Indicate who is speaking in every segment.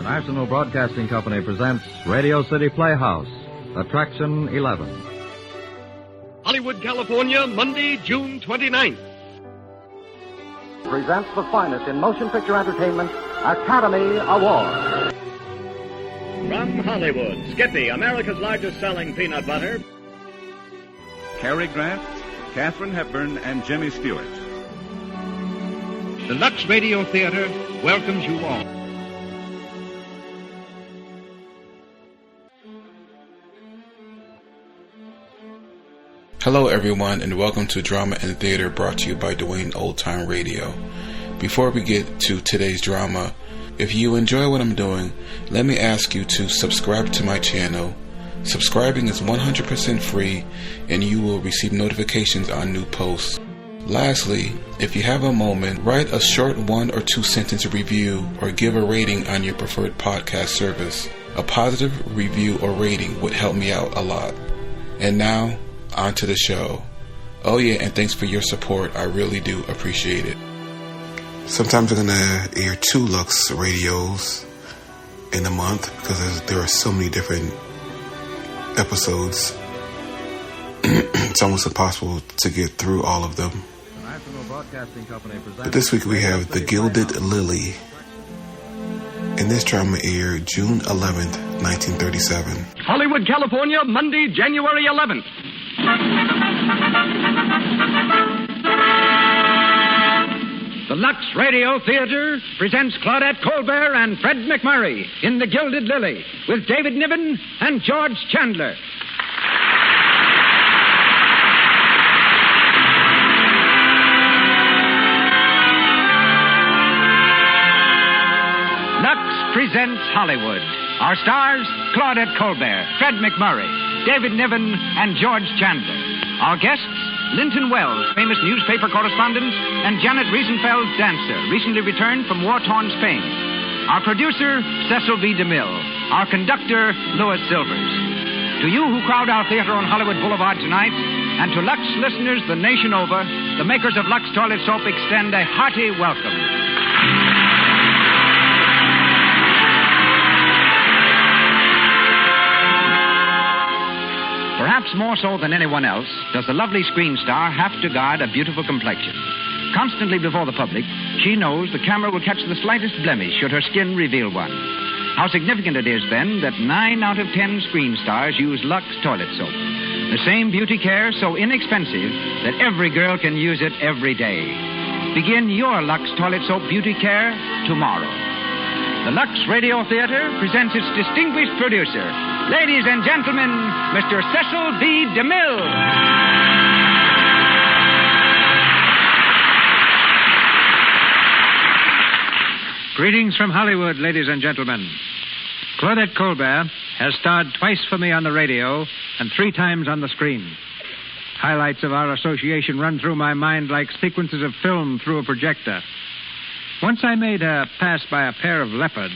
Speaker 1: National Broadcasting Company presents Radio City Playhouse, Attraction 11.
Speaker 2: Hollywood, California, Monday, June 29th.
Speaker 3: Presents the finest in motion picture entertainment, Academy Award.
Speaker 4: From Hollywood, Skippy, America's largest selling peanut butter.
Speaker 5: Cary Grant, Katharine Hepburn, and Jimmy Stewart.
Speaker 2: The Lux Radio Theater welcomes you all.
Speaker 6: Hello everyone, and welcome to Drama and Theater, brought to you by Dwayne Old Time Radio. Before we get to today's drama, if you enjoy what I'm doing, let me ask you to subscribe to my channel. Subscribing is 100% free, and you will receive notifications on new posts. Lastly, if you have a moment, write a short 1 or 2 sentence review or give a rating on your preferred podcast service. A positive review or rating would help me out a lot. And now, on to the show. Oh yeah, and thanks for your support. I really do appreciate it. Sometimes I'm going to air 2 Lux radios in a month because there are so many different episodes. It's almost impossible to get through all of them.
Speaker 1: The National Broadcasting Company presents...
Speaker 6: But this week we have The Gilded Lily. And this drama aired June 11th, 1937.
Speaker 2: Hollywood, California, Monday, January 11th. The Lux Radio Theater presents Claudette Colbert and Fred MacMurray in The Gilded Lily with David Niven and George Chandler. Lux presents Hollywood. Our stars, Claudette Colbert, Fred MacMurray, David Niven, and George Chandler. Our guests, Linton Wells, famous newspaper correspondent, and Janet Riesenfeld, dancer, recently returned from war-torn Spain. Our producer, Cecil B. DeMille. Our conductor, Louis Silvers. To you who crowd our theater on Hollywood Boulevard tonight, and to Lux listeners the nation over, the makers of Lux Toilet Soap extend a hearty welcome. Perhaps more so than anyone else, does the lovely screen star have to guard a beautiful complexion. Constantly before the public, she knows the camera will catch the slightest blemish should her skin reveal one. How significant it is, then, that 9 out of 10 screen stars use Lux Toilet Soap. The same beauty care, so inexpensive that every girl can use it every day. Begin your Lux Toilet Soap beauty care tomorrow. The Lux Radio Theater presents its distinguished producer, ladies and gentlemen, Mr. Cecil B. DeMille.
Speaker 7: Greetings from Hollywood, ladies and gentlemen. Claudette Colbert has starred twice for me on the radio and 3 times on the screen. Highlights of our association run through my mind like sequences of film through a projector. Once I made her pass by a pair of leopards,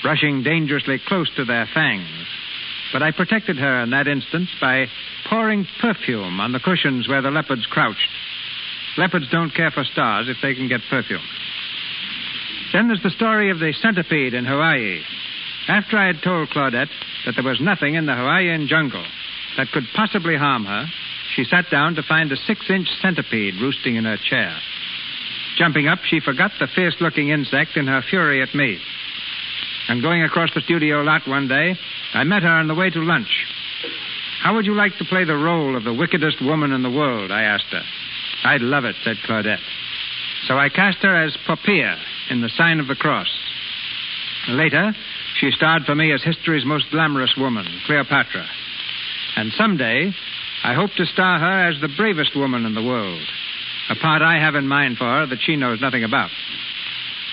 Speaker 7: brushing dangerously close to their fangs. But I protected her in that instance by pouring perfume on the cushions where the leopards crouched. Leopards don't care for stars if they can get perfume. Then there's the story of the centipede in Hawaii. After I had told Claudette that there was nothing in the Hawaiian jungle that could possibly harm her, she sat down to find a 6-inch centipede roosting in her chair. Jumping up, she forgot the fierce-looking insect in her fury at me. And going across the studio lot one day, I met her on the way to lunch. How would you like to play the role of the wickedest woman in the world, I asked her. I'd love it, said Claudette. So I cast her as Poppaea in The Sign of the Cross. Later, she starred for me as history's most glamorous woman, Cleopatra. And someday, I hope to star her as the bravest woman in the world, a part I have in mind for her that she knows nothing about.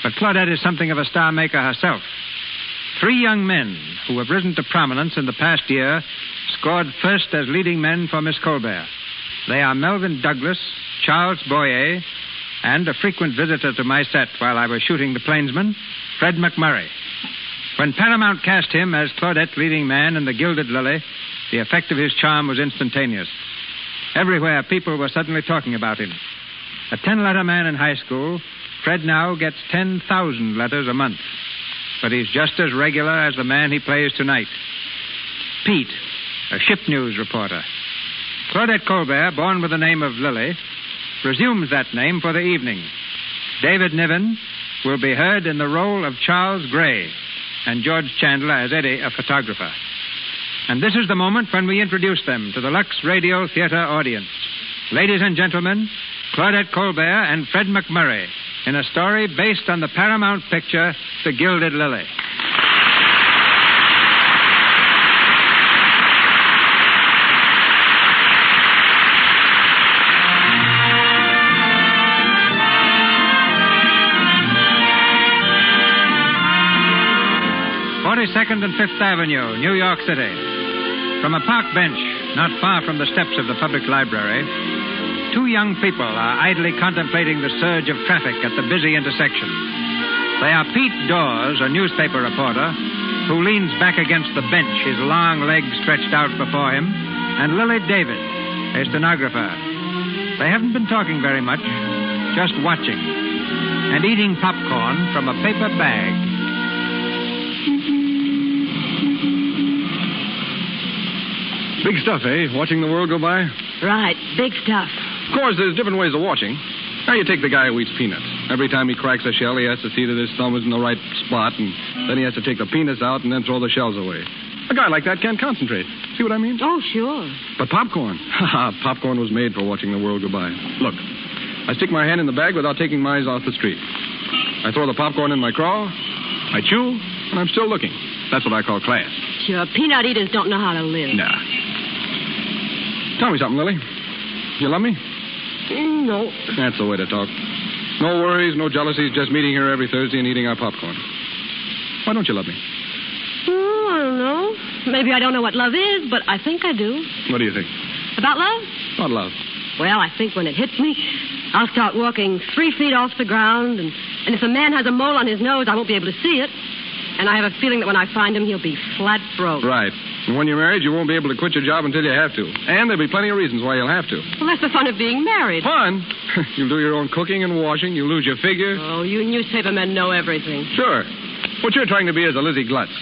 Speaker 7: But Claudette is something of a star maker herself. 3 young men who have risen to prominence in the past year scored first as leading men for Miss Colbert. They are Melvin Douglas, Charles Boyer, and a frequent visitor to my set while I was shooting The Plainsman, Fred MacMurray. When Paramount cast him as Claudette's leading man in The Gilded Lily, the effect of his charm was instantaneous. Everywhere, people were suddenly talking about him. A 10-letter man in high school, Fred now gets 10,000 letters a month. but he's just as regular as the man he plays tonight. Pete, a ship news reporter. Claudette Colbert, born with the name of Lily, resumes that name for the evening. David Niven will be heard in the role of Charles Gray, and George Chandler as Eddie, a photographer. And this is the moment when we introduce them to the Lux Radio Theater audience. Ladies and gentlemen, Claudette Colbert and Fred MacMurray in a story based on the Paramount picture, The Gilded Lily. Second and Fifth Avenue, New York City. From a park bench not far from the steps of the public library, two young people are idly contemplating the surge of traffic at the busy intersection. They are Pete Dawes, a newspaper reporter, who leans back against the bench, his long legs stretched out before him, and Lily David, a stenographer. They haven't been talking very much, just watching, and eating popcorn from a paper bag.
Speaker 8: Big stuff, eh? Watching the world go by?
Speaker 9: Right, big stuff.
Speaker 8: Of course, there's different ways of watching. Now, you take the guy who eats peanuts. Every time he cracks a shell, he has to see that his thumb is in the right spot, and then he has to take the peanuts out and then throw the shells away. A guy like that can't concentrate. See what I mean?
Speaker 9: Oh, sure.
Speaker 8: But popcorn. Popcorn was made for watching the world go by. Look, I stick my hand in the bag without taking my eyes off the street. I throw the popcorn in my craw, I chew, and I'm still looking. That's what I call class.
Speaker 9: Sure, peanut eaters don't know how to live.
Speaker 8: Nah. Tell me something, Lily. You love me?
Speaker 9: No.
Speaker 8: That's the way to talk. No worries, no jealousies, just meeting here every Thursday and eating our popcorn. Why don't you love me?
Speaker 9: Oh, I don't know. Maybe I don't know what love is, but I think I do.
Speaker 8: What do you think?
Speaker 9: About love?
Speaker 8: About love.
Speaker 9: Well, I think when it hits me, I'll start walking 3 feet off the ground, and if a man has a mole on his nose, I won't be able to see it. And I have a feeling that when I find him, he'll be flat broke.
Speaker 8: Right. And when you're married, you won't be able to quit your job until you have to. And there'll be plenty of reasons why you'll have to.
Speaker 9: Well, that's the fun of being married.
Speaker 8: Fun? You'll do your own cooking and washing. You'll lose your figure.
Speaker 9: Oh, you newspaper men know everything.
Speaker 8: Sure. What you're trying to be is a Lizzie Glutz.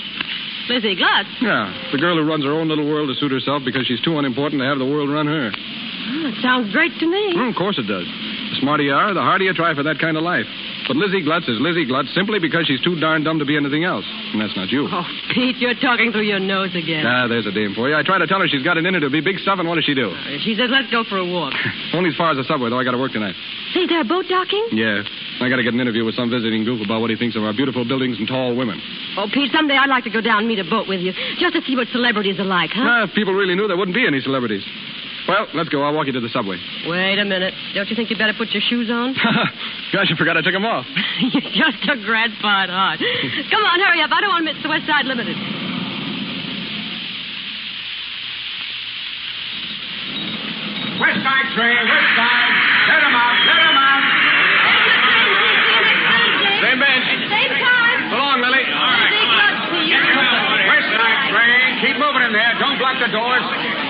Speaker 9: Lizzie Glutz?
Speaker 8: Yeah. The girl who runs her own little world to suit herself because she's too unimportant to have the world run her.
Speaker 9: Oh, it sounds great to me.
Speaker 8: Of course it does. The smarter you are, the harder you try for that kind of life. But Lizzie Glutz is Lizzie Glutz simply because she's too darn dumb to be anything else. And that's not you.
Speaker 9: Oh, Pete, you're talking through your nose again.
Speaker 8: There's a dame for you. I try to tell her she's got it in her to be big stuff, and what does she do?
Speaker 9: She says, let's go for a walk.
Speaker 8: Only as far as the subway, though. I got to work tonight.
Speaker 9: Say, is there a boat docking?
Speaker 8: Yeah. I got to get an interview with some visiting goof about what he thinks of our beautiful buildings and tall women.
Speaker 9: Oh, Pete, someday I'd like to go down and meet a boat with you, just to see what celebrities are like, huh?
Speaker 8: If people really knew, there wouldn't be any celebrities. Well, let's go. I'll walk you to the subway.
Speaker 9: Wait a minute. Don't you think you'd better put your shoes on?
Speaker 8: Gosh, I forgot I took them off.
Speaker 9: You're just a grandpa at heart. Come on, hurry up. I don't want to miss the West Side Limited.
Speaker 10: West Side train, West Side. Let them out, let them out.
Speaker 8: Same bench.
Speaker 9: Same time.
Speaker 8: So long, Lily.
Speaker 10: All right, come on. West Side train. Keep moving in there. Don't block the doors.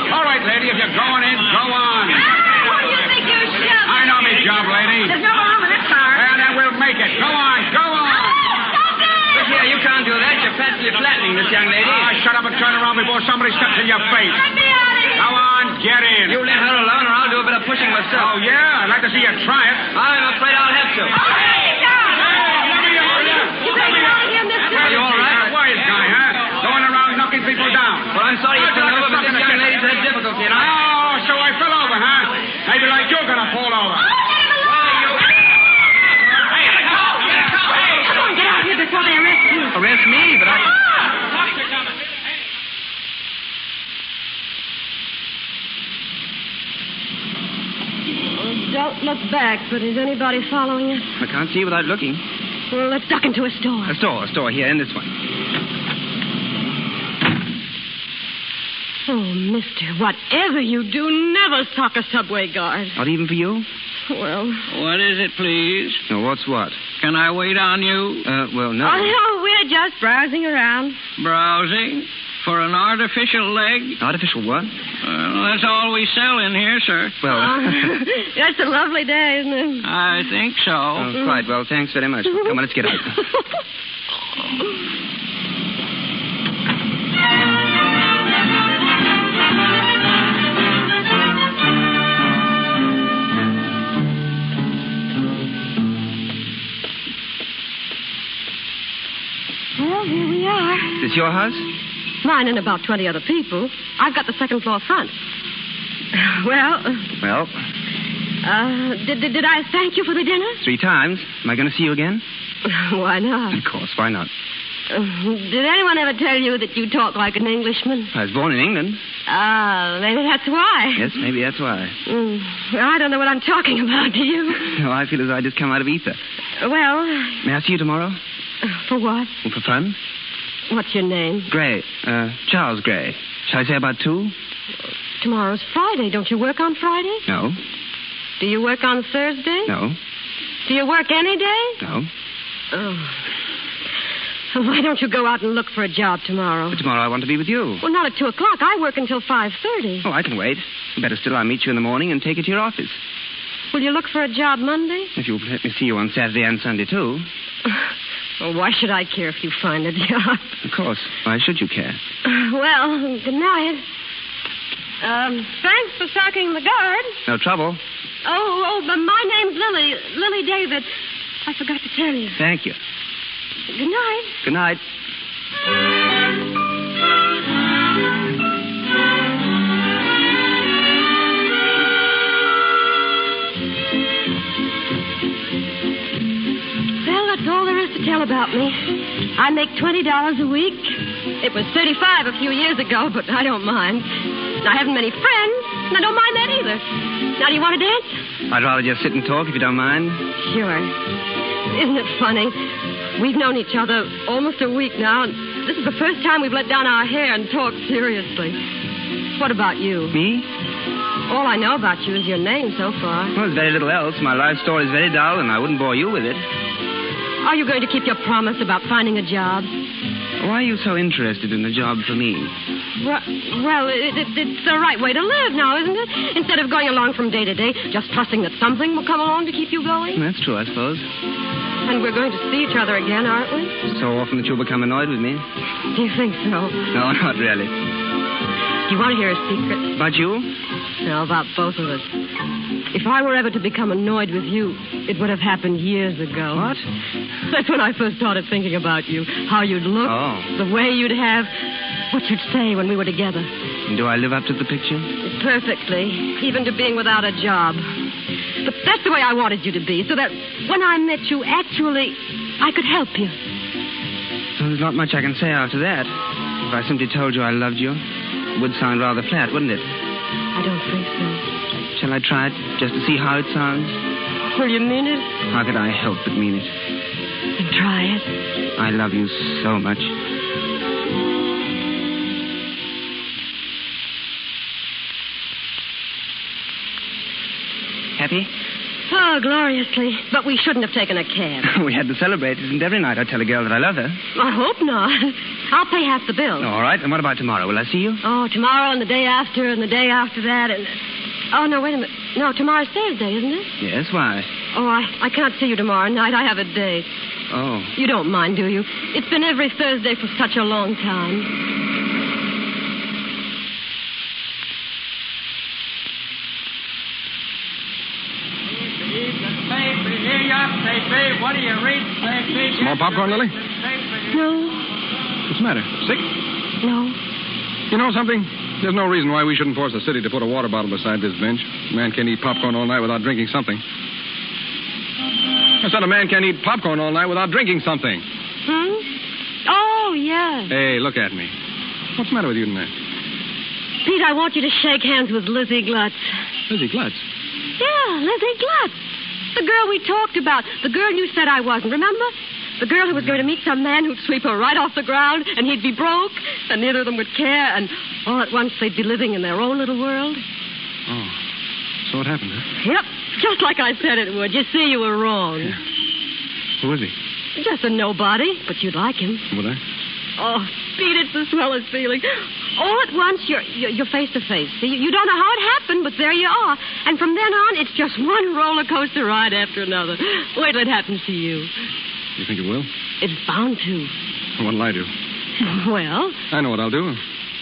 Speaker 10: All right, lady, if you're going in, go on.
Speaker 9: Who do you think you're shoving?
Speaker 10: I know me job, lady.
Speaker 9: There's no room in this car.
Speaker 10: Well, then we'll make it. Go on, go on.
Speaker 9: Stop it!
Speaker 11: Look here, you can't do that. You're practically flattening this young lady.
Speaker 10: Shut up and turn around before somebody steps in your face.
Speaker 9: Let me out of here.
Speaker 10: Go on, get in.
Speaker 11: You let her alone or I'll do a bit of pushing myself.
Speaker 10: Oh, yeah? I'd like to see you try it.
Speaker 11: I'm afraid I'll have to.
Speaker 9: Oh, hey, down. You better get out of here, mister.
Speaker 11: Are you all right?
Speaker 10: Wise guy, huh? Going around knocking people down.
Speaker 11: Well, I'm sorry you fell over, but this young lady's had difficulty, and
Speaker 10: Oh, so I fell over, huh? Maybe like you're gonna fall over.
Speaker 9: Oh, let him alone.
Speaker 10: Hey,
Speaker 9: Come on, get out of here before they arrest you.
Speaker 11: Arrest me, but I...
Speaker 9: Don't look back, but is anybody following us?
Speaker 11: I can't see without looking.
Speaker 9: Well, let's duck into a store.
Speaker 11: A store here, in this one.
Speaker 9: Oh, mister, whatever you do, never sock a subway guard.
Speaker 11: Not even for you?
Speaker 9: Well...
Speaker 12: What is it, please?
Speaker 11: No, what's what?
Speaker 12: Can I wait on you?
Speaker 11: Well, no.
Speaker 9: Oh, no, we're just browsing around.
Speaker 12: Browsing? For an artificial leg?
Speaker 11: Artificial what?
Speaker 12: That's all we sell in here, sir.
Speaker 11: Well...
Speaker 9: That's a lovely day, isn't it?
Speaker 12: I think so.
Speaker 11: Quite well, thanks very much. Come on, let's get out.
Speaker 9: Well, here we are.
Speaker 11: Is this your house?
Speaker 9: Mine and about 20 other people. I've got the second floor front. Well...
Speaker 11: Well?
Speaker 9: Did I thank you for the dinner?
Speaker 11: 3 times. Am I going to see you again?
Speaker 9: Why not?
Speaker 11: Of course, why not?
Speaker 9: Did anyone ever tell you that you talk like an Englishman?
Speaker 11: I was born in England.
Speaker 9: Maybe that's why.
Speaker 11: Yes, maybe that's why.
Speaker 9: Well, I don't know what I'm talking about, do you?
Speaker 11: No, I feel as though I just come out of ether.
Speaker 9: Well...
Speaker 11: May I see you tomorrow?
Speaker 9: For what?
Speaker 11: Well, for fun.
Speaker 9: What's your name?
Speaker 11: Gray. Charles Gray. Shall I say about 2?
Speaker 9: Tomorrow's Friday. Don't you work on Friday?
Speaker 11: No.
Speaker 9: Do you work on Thursday?
Speaker 11: No.
Speaker 9: Do you work any day?
Speaker 11: No.
Speaker 9: Oh. Why don't you go out and look for a job tomorrow?
Speaker 11: But tomorrow I want to be with you.
Speaker 9: Well, not at 2 o'clock. I work until 5:30.
Speaker 11: Oh, I can wait. Better still, I'll meet you in the morning and take you to your office.
Speaker 9: Will you look for a job Monday?
Speaker 11: If you'll let me see you on Saturday and Sunday, too.
Speaker 9: Well, why should I care if you find a job?
Speaker 11: Of course. Why should you care?
Speaker 9: Well, good night. Thanks for stocking the guard.
Speaker 11: No trouble.
Speaker 9: But my name's Lily. Lily David. I forgot to tell you.
Speaker 11: Thank you.
Speaker 9: Good night.
Speaker 11: Good night.
Speaker 9: Well, that's all there is to tell about me. I make $20 a week. It was $35 a few years ago, but I don't mind. I haven't many friends, and I don't mind that either. Now, do you want to dance?
Speaker 11: I'd rather just sit and talk if you don't mind.
Speaker 9: Sure. Isn't it funny? We've known each other almost a week now, and this is the first time we've let down our hair and talked seriously. What about you?
Speaker 11: Me?
Speaker 9: All I know about you is your name so far.
Speaker 11: Well, there's very little else. My life story is very dull, and I wouldn't bore you with it.
Speaker 9: Are you going to keep your promise about finding a job?
Speaker 11: Why are you so interested in a job for me?
Speaker 9: Well, it's the right way to live now, isn't it? Instead of going along from day to day, just trusting that something will come along to keep you going.
Speaker 11: That's true, I suppose.
Speaker 9: And we're going to see each other again, aren't we?
Speaker 11: So often that you'll become annoyed with me.
Speaker 9: Do you think so?
Speaker 11: No, not really.
Speaker 9: Do you want to hear a secret?
Speaker 11: About you?
Speaker 9: No, about both of us. If I were ever to become annoyed with you, it would have happened years ago.
Speaker 11: What?
Speaker 9: That's when I first started thinking about you. How you'd look.
Speaker 11: Oh.
Speaker 9: The way you'd have. What you'd say when we were together.
Speaker 11: And do I live up to the picture?
Speaker 9: Perfectly. Even to being without a job. But that's the way I wanted you to be, so that when I met you, actually, I could help you.
Speaker 11: Well, there's not much I can say after that. If I simply told you I loved you, it would sound rather flat, wouldn't it?
Speaker 9: I don't think so.
Speaker 11: Shall I try it, just to see how it sounds?
Speaker 9: Will you mean it?
Speaker 11: How could I help but mean it?
Speaker 9: Then try it.
Speaker 11: I love you so much. Happy?
Speaker 9: Oh, gloriously. But we shouldn't have taken a cab.
Speaker 11: We had to celebrate. Isn't every night I tell a girl that I love her?
Speaker 9: I hope not. I'll pay half the bill.
Speaker 11: All right. And what about tomorrow? Will I see you?
Speaker 9: Oh, tomorrow and the day after and the day after that and... Oh, no, wait a minute. No, tomorrow's Thursday, isn't it?
Speaker 11: Yes, why?
Speaker 9: Oh, I can't see you tomorrow night. I have a date.
Speaker 11: Oh.
Speaker 9: You don't mind, do you? It's been every Thursday for such a long time.
Speaker 12: What do you read?
Speaker 8: Some more popcorn, Lily?
Speaker 9: No.
Speaker 8: What's the matter? Sick?
Speaker 9: No.
Speaker 8: You know something? There's no reason why we shouldn't force the city to put a water bottle beside this bench. A man can't eat popcorn all night without drinking something. I said a man can't eat popcorn all night without drinking something.
Speaker 9: Oh, yes.
Speaker 8: Hey, look at me. What's the matter with you tonight?
Speaker 9: Pete, I want you to shake hands with Lizzie Glutz.
Speaker 8: Lizzie Glutz?
Speaker 9: Yeah, Lizzie Glutz. The girl we talked about. The girl you said I wasn't, remember? The girl who was going to meet some man who'd sweep her right off the ground, and he'd be broke, and neither of them would care, and all at once they'd be living in their own little world.
Speaker 8: Oh, so it happened, huh?
Speaker 9: Yep, just like I said it would. You see, you were wrong.
Speaker 8: Yeah. Who is he?
Speaker 9: Just a nobody, but you'd like him.
Speaker 8: Would I?
Speaker 9: Oh, Pete, it's the swellest feeling. All at once, you're face to face. See, you don't know how it happened, but there you are. And from then on, it's just one roller coaster ride after another. Wait till it happens to you.
Speaker 8: You think it will?
Speaker 9: It's bound to.
Speaker 8: What'll I do?
Speaker 9: Well?
Speaker 8: I know what I'll do.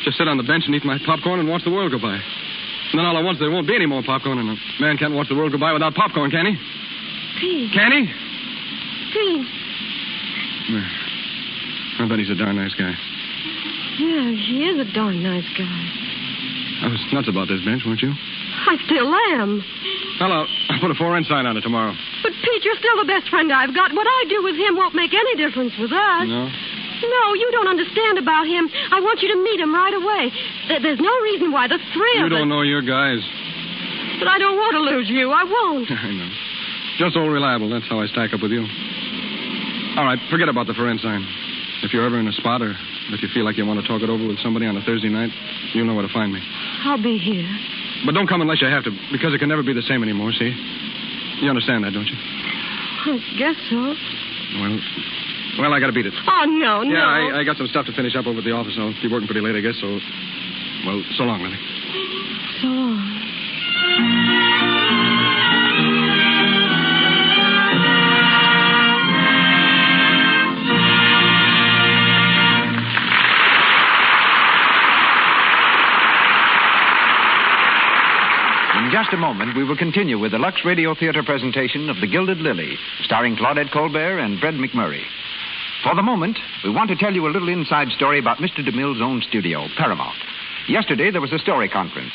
Speaker 8: Just sit on the bench and eat my popcorn and watch the world go by. And then all at once there won't be any more popcorn, and a man can't watch the world go by without popcorn, can he?
Speaker 9: Pete.
Speaker 8: Can he?
Speaker 9: Pete.
Speaker 8: I bet he's a darn nice guy.
Speaker 9: Yeah, he is a darn nice guy.
Speaker 8: I was nuts about this bench, weren't you?
Speaker 9: I still am.
Speaker 8: Well, I'll put a for rent sign on it tomorrow.
Speaker 9: But, Pete, you're still the best friend I've got. What I do with him won't make any difference with us.
Speaker 8: No?
Speaker 9: No, you don't understand about him. I want you to meet him right away. There's no reason why the three of us...
Speaker 8: You don't know your guys.
Speaker 9: But I don't want to lose you. I won't.
Speaker 8: I know. Just old reliable. That's how I stack up with you. All right, forget about the for rent sign. If you're ever in a spot or if you feel like you want to talk it over with somebody on a Thursday night, you'll know where to find me.
Speaker 9: I'll be here.
Speaker 8: But don't come unless you have to, because it can never be the same anymore, see? You understand that, don't you?
Speaker 9: I guess so.
Speaker 8: Well, I got to beat it.
Speaker 9: Oh, no.
Speaker 8: Yeah, I got some stuff to finish up over at the office. I'll be working pretty late, I guess, so... Well, so long, Lily.
Speaker 9: So long.
Speaker 2: In just a moment, we will continue with the Lux Radio Theater presentation of The Gilded Lily, starring Claudette Colbert and Fred MacMurray. For the moment, we want to tell you a little inside story about Mr. DeMille's own studio, Paramount. Yesterday, there was a story conference.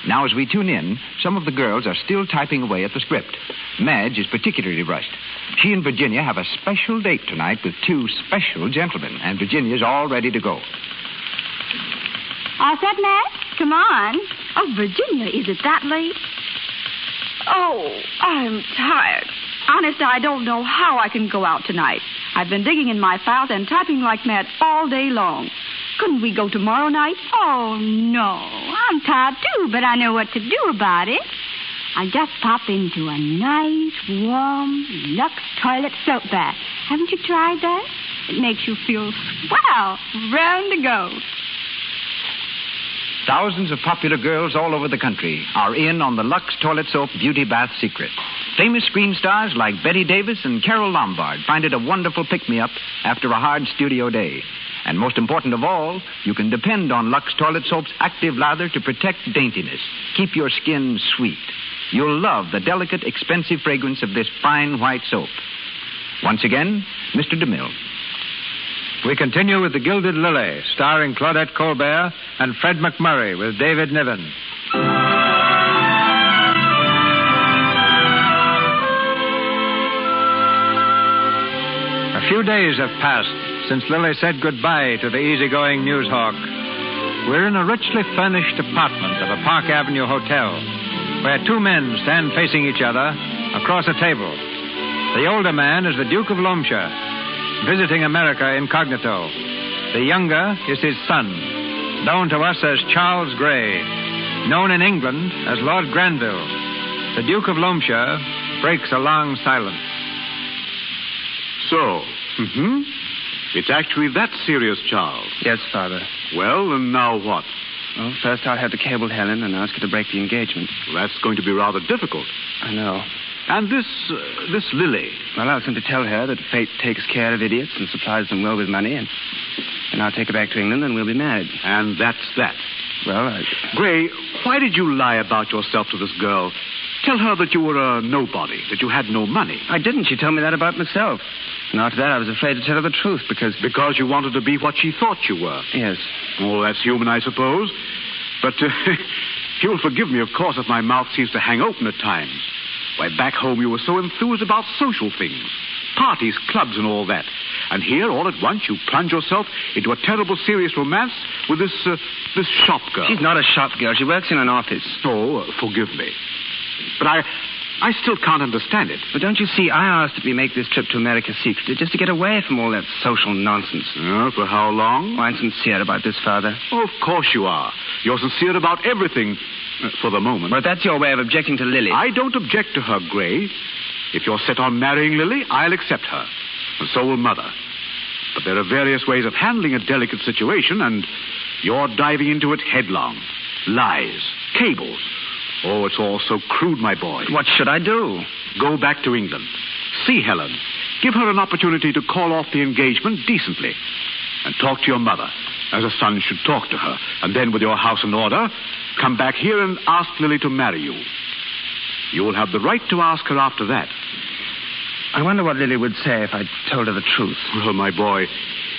Speaker 2: Now, as we tune in, some of the girls are still typing away at the script. Madge is particularly rushed. She and Virginia have a special date tonight with two special gentlemen, and Virginia's all ready to go.
Speaker 13: All set, Madge? Come on. Oh, Virginia, is it that late? Oh, I'm tired. Honest, I don't know how I can go out tonight. I've been digging in my files and typing like mad all day long. Couldn't we go tomorrow night?
Speaker 14: Oh, no. I'm tired, too, but I know what to do about it. I just pop into a nice, warm, Lux toilet soap bath. Haven't you tried that? It makes you feel swell, round to go.
Speaker 2: Thousands of popular girls all over the country are in on the Lux Toilet Soap Beauty Bath secret. Famous screen stars like Betty Davis and Carole Lombard find it a wonderful pick-me-up after a hard studio day. And most important of all, you can depend on Lux Toilet Soap's active lather to protect daintiness, keep your skin sweet. You'll love the delicate, expensive fragrance of this fine white soap. Once again, Mr. DeMille.
Speaker 7: We continue with The Gilded Lily, starring Claudette Colbert and Fred MacMurray with David Niven. A few days have passed since Lily said goodbye to the easygoing news hawk. We're in a richly furnished apartment of a Park Avenue hotel, where two men stand facing each other across a table. The older man is the Duke of Loamshire, visiting America incognito. The younger is his son, known to us as Charles Grey, known in England as Lord Granville. The Duke of Loamshire breaks a long silence.
Speaker 15: So, it's actually that serious, Charles.
Speaker 11: Yes, Father.
Speaker 15: Well, and now what?
Speaker 11: Well, first I'll have to cable Helen and ask her to break the engagement.
Speaker 15: Well, that's going to be rather difficult.
Speaker 11: I know.
Speaker 15: And this Lily?
Speaker 11: Well, I'll simply tell her that fate takes care of idiots and supplies them well with money, and I'll take her back to England and we'll be married.
Speaker 15: And that's that.
Speaker 11: Well,
Speaker 15: Gray, why did you lie about yourself to this girl? Tell her that you were a nobody, that you had no money.
Speaker 11: I didn't. She told me that about myself. And after that, I was afraid to tell her the truth because...
Speaker 15: Because you wanted to be what she thought you were?
Speaker 11: Yes.
Speaker 15: Oh, that's human, I suppose. But you'll forgive me, of course, if my mouth seems to hang open at times. Why, back home you were so enthused about social things. Parties, clubs, and all that. And here, all at once, you plunge yourself into a terrible, serious romance with this shop girl.
Speaker 11: She's not a shop girl. She works in an office.
Speaker 15: Oh, forgive me. But I still can't understand it.
Speaker 11: But don't you see, I asked that we make this trip to America secretly just to get away from all that social nonsense.
Speaker 15: For how long?
Speaker 11: Oh, I'm sincere about this, Father.
Speaker 15: Oh, of course you are. You're sincere about everything, for the moment.
Speaker 11: But that's your way of objecting to Lily.
Speaker 15: I don't object to her, Gray. If you're set on marrying Lily, I'll accept her. And so will Mother. But there are various ways of handling a delicate situation, and you're diving into it headlong. Lies, cables. Oh, it's all so crude, my boy.
Speaker 11: What should I do?
Speaker 15: Go back to England. See Helen. Give her an opportunity to call off the engagement decently. And talk to your mother, as a son should talk to her. And then, with your house in order, come back here and ask Lily to marry you. You will have the right to ask her after that.
Speaker 11: I wonder what Lily would say if I told her the truth.
Speaker 15: Well, my boy,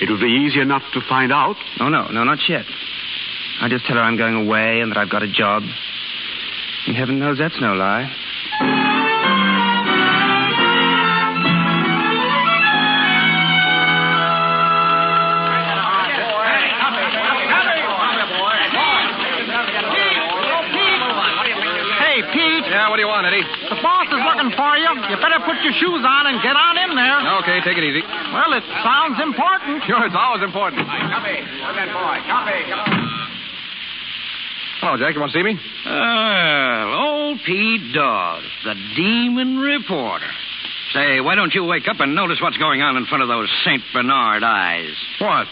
Speaker 15: it would be easy enough to find out.
Speaker 11: Oh, no, not yet. I just tell her I'm going away and that I've got a job. And heaven knows that's no lie.
Speaker 8: Yeah, what do you want, Eddie?
Speaker 16: The boss is looking for you. You better put your shoes on and get on in there.
Speaker 8: Okay, take it easy.
Speaker 16: Well, it sounds important.
Speaker 8: Sure, it's always important. Hello, Jack. You want to see me?
Speaker 12: Old Pete Dawes, the demon reporter. Say, why don't you wake up and notice what's going on in front of those St. Bernard eyes?
Speaker 8: What?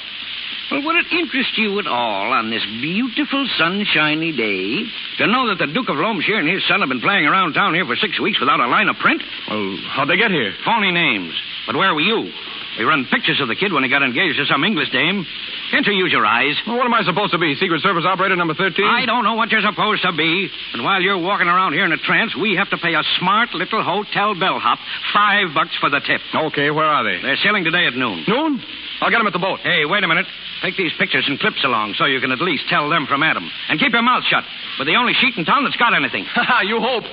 Speaker 12: Well, would it interest you at all on this beautiful sunshiny day to know that the Duke of Loamshire and his son have been playing around town here for 6 weeks without a line of print?
Speaker 8: Well, how'd they get here?
Speaker 12: Phony names. But where were you? We run pictures of the kid when he got engaged to some English dame. Can't you use your eyes?
Speaker 8: Well, what am I supposed to be? Secret Service operator number 13?
Speaker 12: I don't know what you're supposed to be. And while you're walking around here in a trance, we have to pay a smart little hotel bellhop $5 for the tip.
Speaker 8: Okay, where are they?
Speaker 12: They're sailing today at noon.
Speaker 8: Noon? I'll get them at the boat.
Speaker 12: Hey, wait a minute. Take these pictures and clips along so you can at least tell them from Adam. And keep your mouth shut. We're the only sheet in town that's got anything.
Speaker 8: Ha, you hope.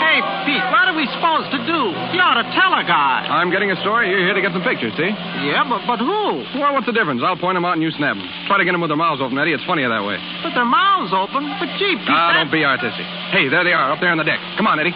Speaker 16: Hey, Pete, what are we supposed to do? You ought to tell a guy.
Speaker 8: I'm getting a story. You're here to get some pictures, see?
Speaker 16: Yeah, but who?
Speaker 8: Well, what's the difference? I'll point them out and you snap them. Try to get them with their mouths open, Eddie. It's funnier that way.
Speaker 16: But their mouths open. But gee, Pete,
Speaker 8: don't be artistic. Hey, there they are, up there on the deck. Come on, Eddie.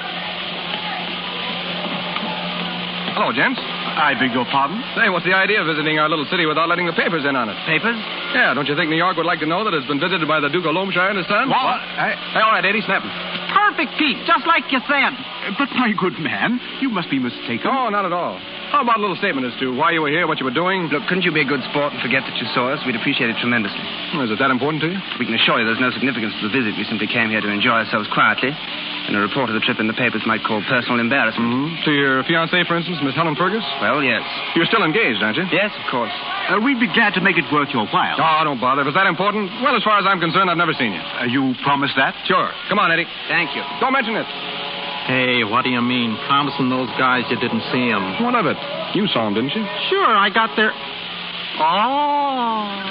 Speaker 8: Hello, gents.
Speaker 15: I beg your pardon?
Speaker 8: Say, what's the idea of visiting our little city without letting the papers in on it?
Speaker 11: Papers?
Speaker 8: Yeah, don't you think New York would like to know that it's been visited by the Duke of Loamshire and his son?
Speaker 15: What?
Speaker 8: Hey, all right, Eddie, snap 'em.
Speaker 16: Perfect, Pete, just like you said.
Speaker 15: But, my good man, you must be mistaken.
Speaker 8: Oh, not at all. How about a little statement as to why you were here, what you were doing?
Speaker 11: Look, couldn't you be a good sport and forget that you saw us? We'd appreciate it tremendously.
Speaker 8: Is it that important to you?
Speaker 11: We can assure you there's no significance to the visit. We simply came here to enjoy ourselves quietly. And a report of the trip in the papers might call personal embarrassment.
Speaker 8: Mm-hmm. To your fiancée, for instance, Miss Helen Fergus?
Speaker 11: Well, yes.
Speaker 8: You're still engaged, aren't you?
Speaker 11: Yes, of course.
Speaker 15: We'd be glad to make it worth your while.
Speaker 8: Oh, don't bother. If it's that important, well, as far as I'm concerned, I've never seen you.
Speaker 15: You promise that?
Speaker 8: Sure. Come on, Eddie.
Speaker 11: Thank you.
Speaker 8: Don't mention it.
Speaker 16: Hey, what do you mean, promising those guys you didn't see them?
Speaker 8: What of it? You saw him, didn't you?
Speaker 16: Sure, I got their... Oh...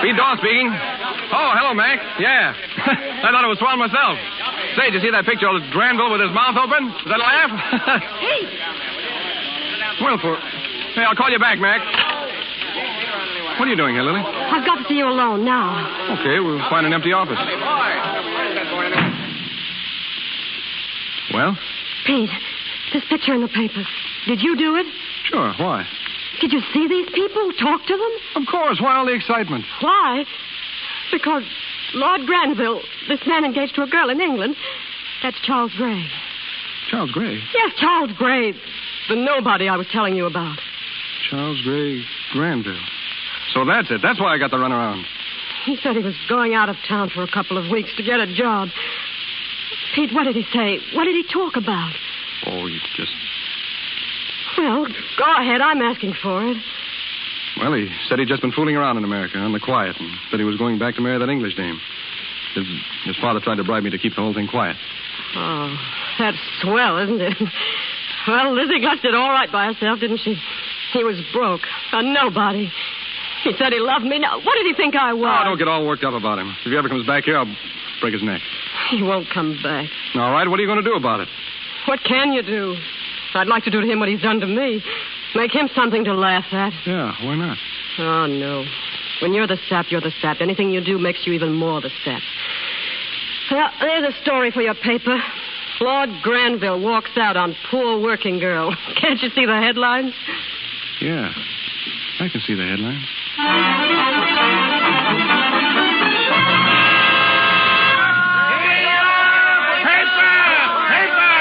Speaker 8: Pete Dawes speaking. Oh, hello, Mac. Yeah. I thought it was Swan myself. Say, did you see that picture of Granville with his mouth open? Was that a laugh?
Speaker 9: Hey!
Speaker 8: Hey, I'll call you back, Mac. What are you doing here, Lily?
Speaker 9: I've got to see you alone now.
Speaker 8: Okay, we'll find an empty office. Well?
Speaker 9: Pete, this picture in the papers. Did you do it?
Speaker 8: Sure. Why?
Speaker 9: Did you see these people? Talk to them?
Speaker 8: Of course. Why all the excitement?
Speaker 9: Why? Because Lord Granville, this man engaged to a girl in England, that's Charles Gray.
Speaker 8: Charles Gray?
Speaker 9: Yes, Charles Gray. The nobody I was telling you about.
Speaker 8: Charles Gray, Granville. So that's it. That's why I got the runaround.
Speaker 9: He said he was going out of town for a couple of weeks to get a job. Pete, what did he say? What did he talk about?
Speaker 8: Oh, he just...
Speaker 9: Well, go ahead. I'm asking for it.
Speaker 8: Well, he said he'd just been fooling around in America on the quiet and said he was going back to marry that English dame. His father tried to bribe me to keep the whole thing quiet.
Speaker 9: Oh, that's swell, isn't it? Well, Lizzie Gus did all right by herself, didn't she? He was broke, a nobody. He said he loved me. Now, what did he think I was?
Speaker 8: Oh, don't get all worked up about him. If he ever comes back here, I'll break his neck.
Speaker 9: He won't come back.
Speaker 8: All right, what are you going to do about it?
Speaker 9: What can you do? I'd like to do to him what he's done to me. Make him something to laugh at.
Speaker 8: Yeah, why not?
Speaker 9: Oh, no. When you're the sap, you're the sap. Anything you do makes you even more the sap. Well, there's a story for your paper. Lord Granville walks out on poor working girl. Can't you see the headlines?
Speaker 8: Yeah, I can see the headlines.
Speaker 10: Paper!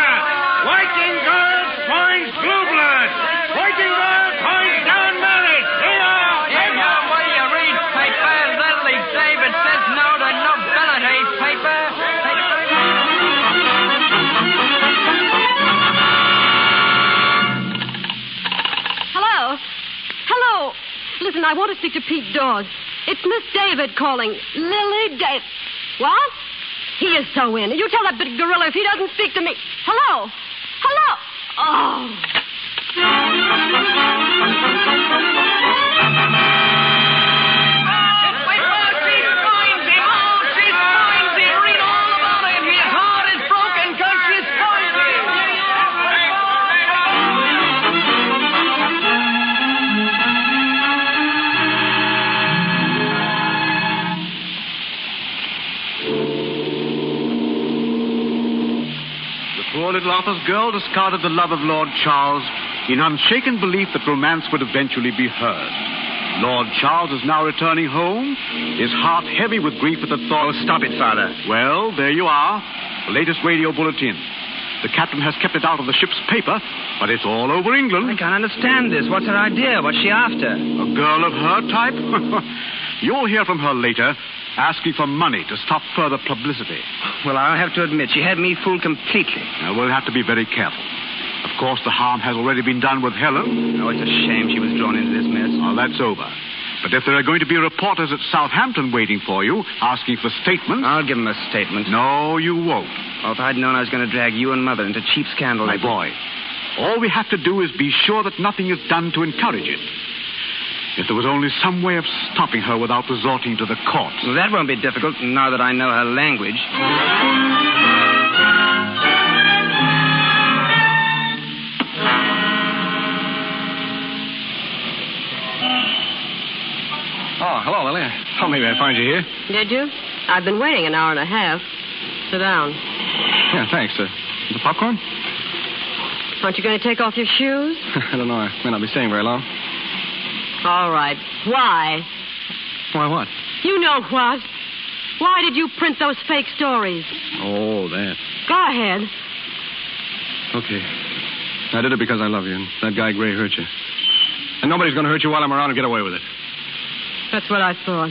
Speaker 10: Working girls
Speaker 9: Listen, I want to speak to Pete Dawes. It's Miss David calling. Lily David. What? He is so in. You tell that big gorilla if he doesn't speak to me. Hello? Hello? Oh.
Speaker 15: Poor little Arthur's girl discarded the love of Lord Charles in unshaken belief that romance would eventually be hers. Lord Charles is now returning home, his heart heavy with grief at the thought...
Speaker 8: Oh, stop it, Father.
Speaker 15: Well, there you are. The latest radio bulletin. The captain has kept it out of the ship's paper, but it's all over England.
Speaker 11: I can't understand this. What's her idea? What's she after?
Speaker 15: A girl of her type? You'll hear from her later, asking for money to stop further publicity.
Speaker 11: Well, I'll have to admit, she had me fooled completely.
Speaker 15: Now, we'll have to be very careful. Of course, the harm has already been done with Helen.
Speaker 11: Oh, it's a shame she was drawn into this mess.
Speaker 15: Well, that's over. But if there are going to be reporters at Southampton waiting for you, asking for statements...
Speaker 11: I'll give them a statement.
Speaker 15: No, you won't.
Speaker 11: Oh, if I'd known I was going to drag you and Mother into cheap scandal...
Speaker 15: My boy, all we have to do is be sure that nothing is done to encourage it. If there was only some way of stopping her without resorting to the courts.
Speaker 11: Well, that won't be difficult, now that I know her language.
Speaker 8: Oh, hello, Lily. I thought maybe I'd find you here.
Speaker 9: Did you? I've been waiting an hour and a half. Sit down.
Speaker 8: Yeah, thanks. The popcorn?
Speaker 9: Aren't you going to take off your shoes?
Speaker 8: I don't know. I may not be staying very long.
Speaker 9: All right. Why?
Speaker 8: Why what?
Speaker 9: You know what. Why did you print those fake stories?
Speaker 8: Oh, that.
Speaker 9: Go ahead.
Speaker 8: Okay. I did it because I love you, and that guy Gray hurt you. And nobody's going to hurt you while I'm around and get away with it.
Speaker 9: That's what I thought.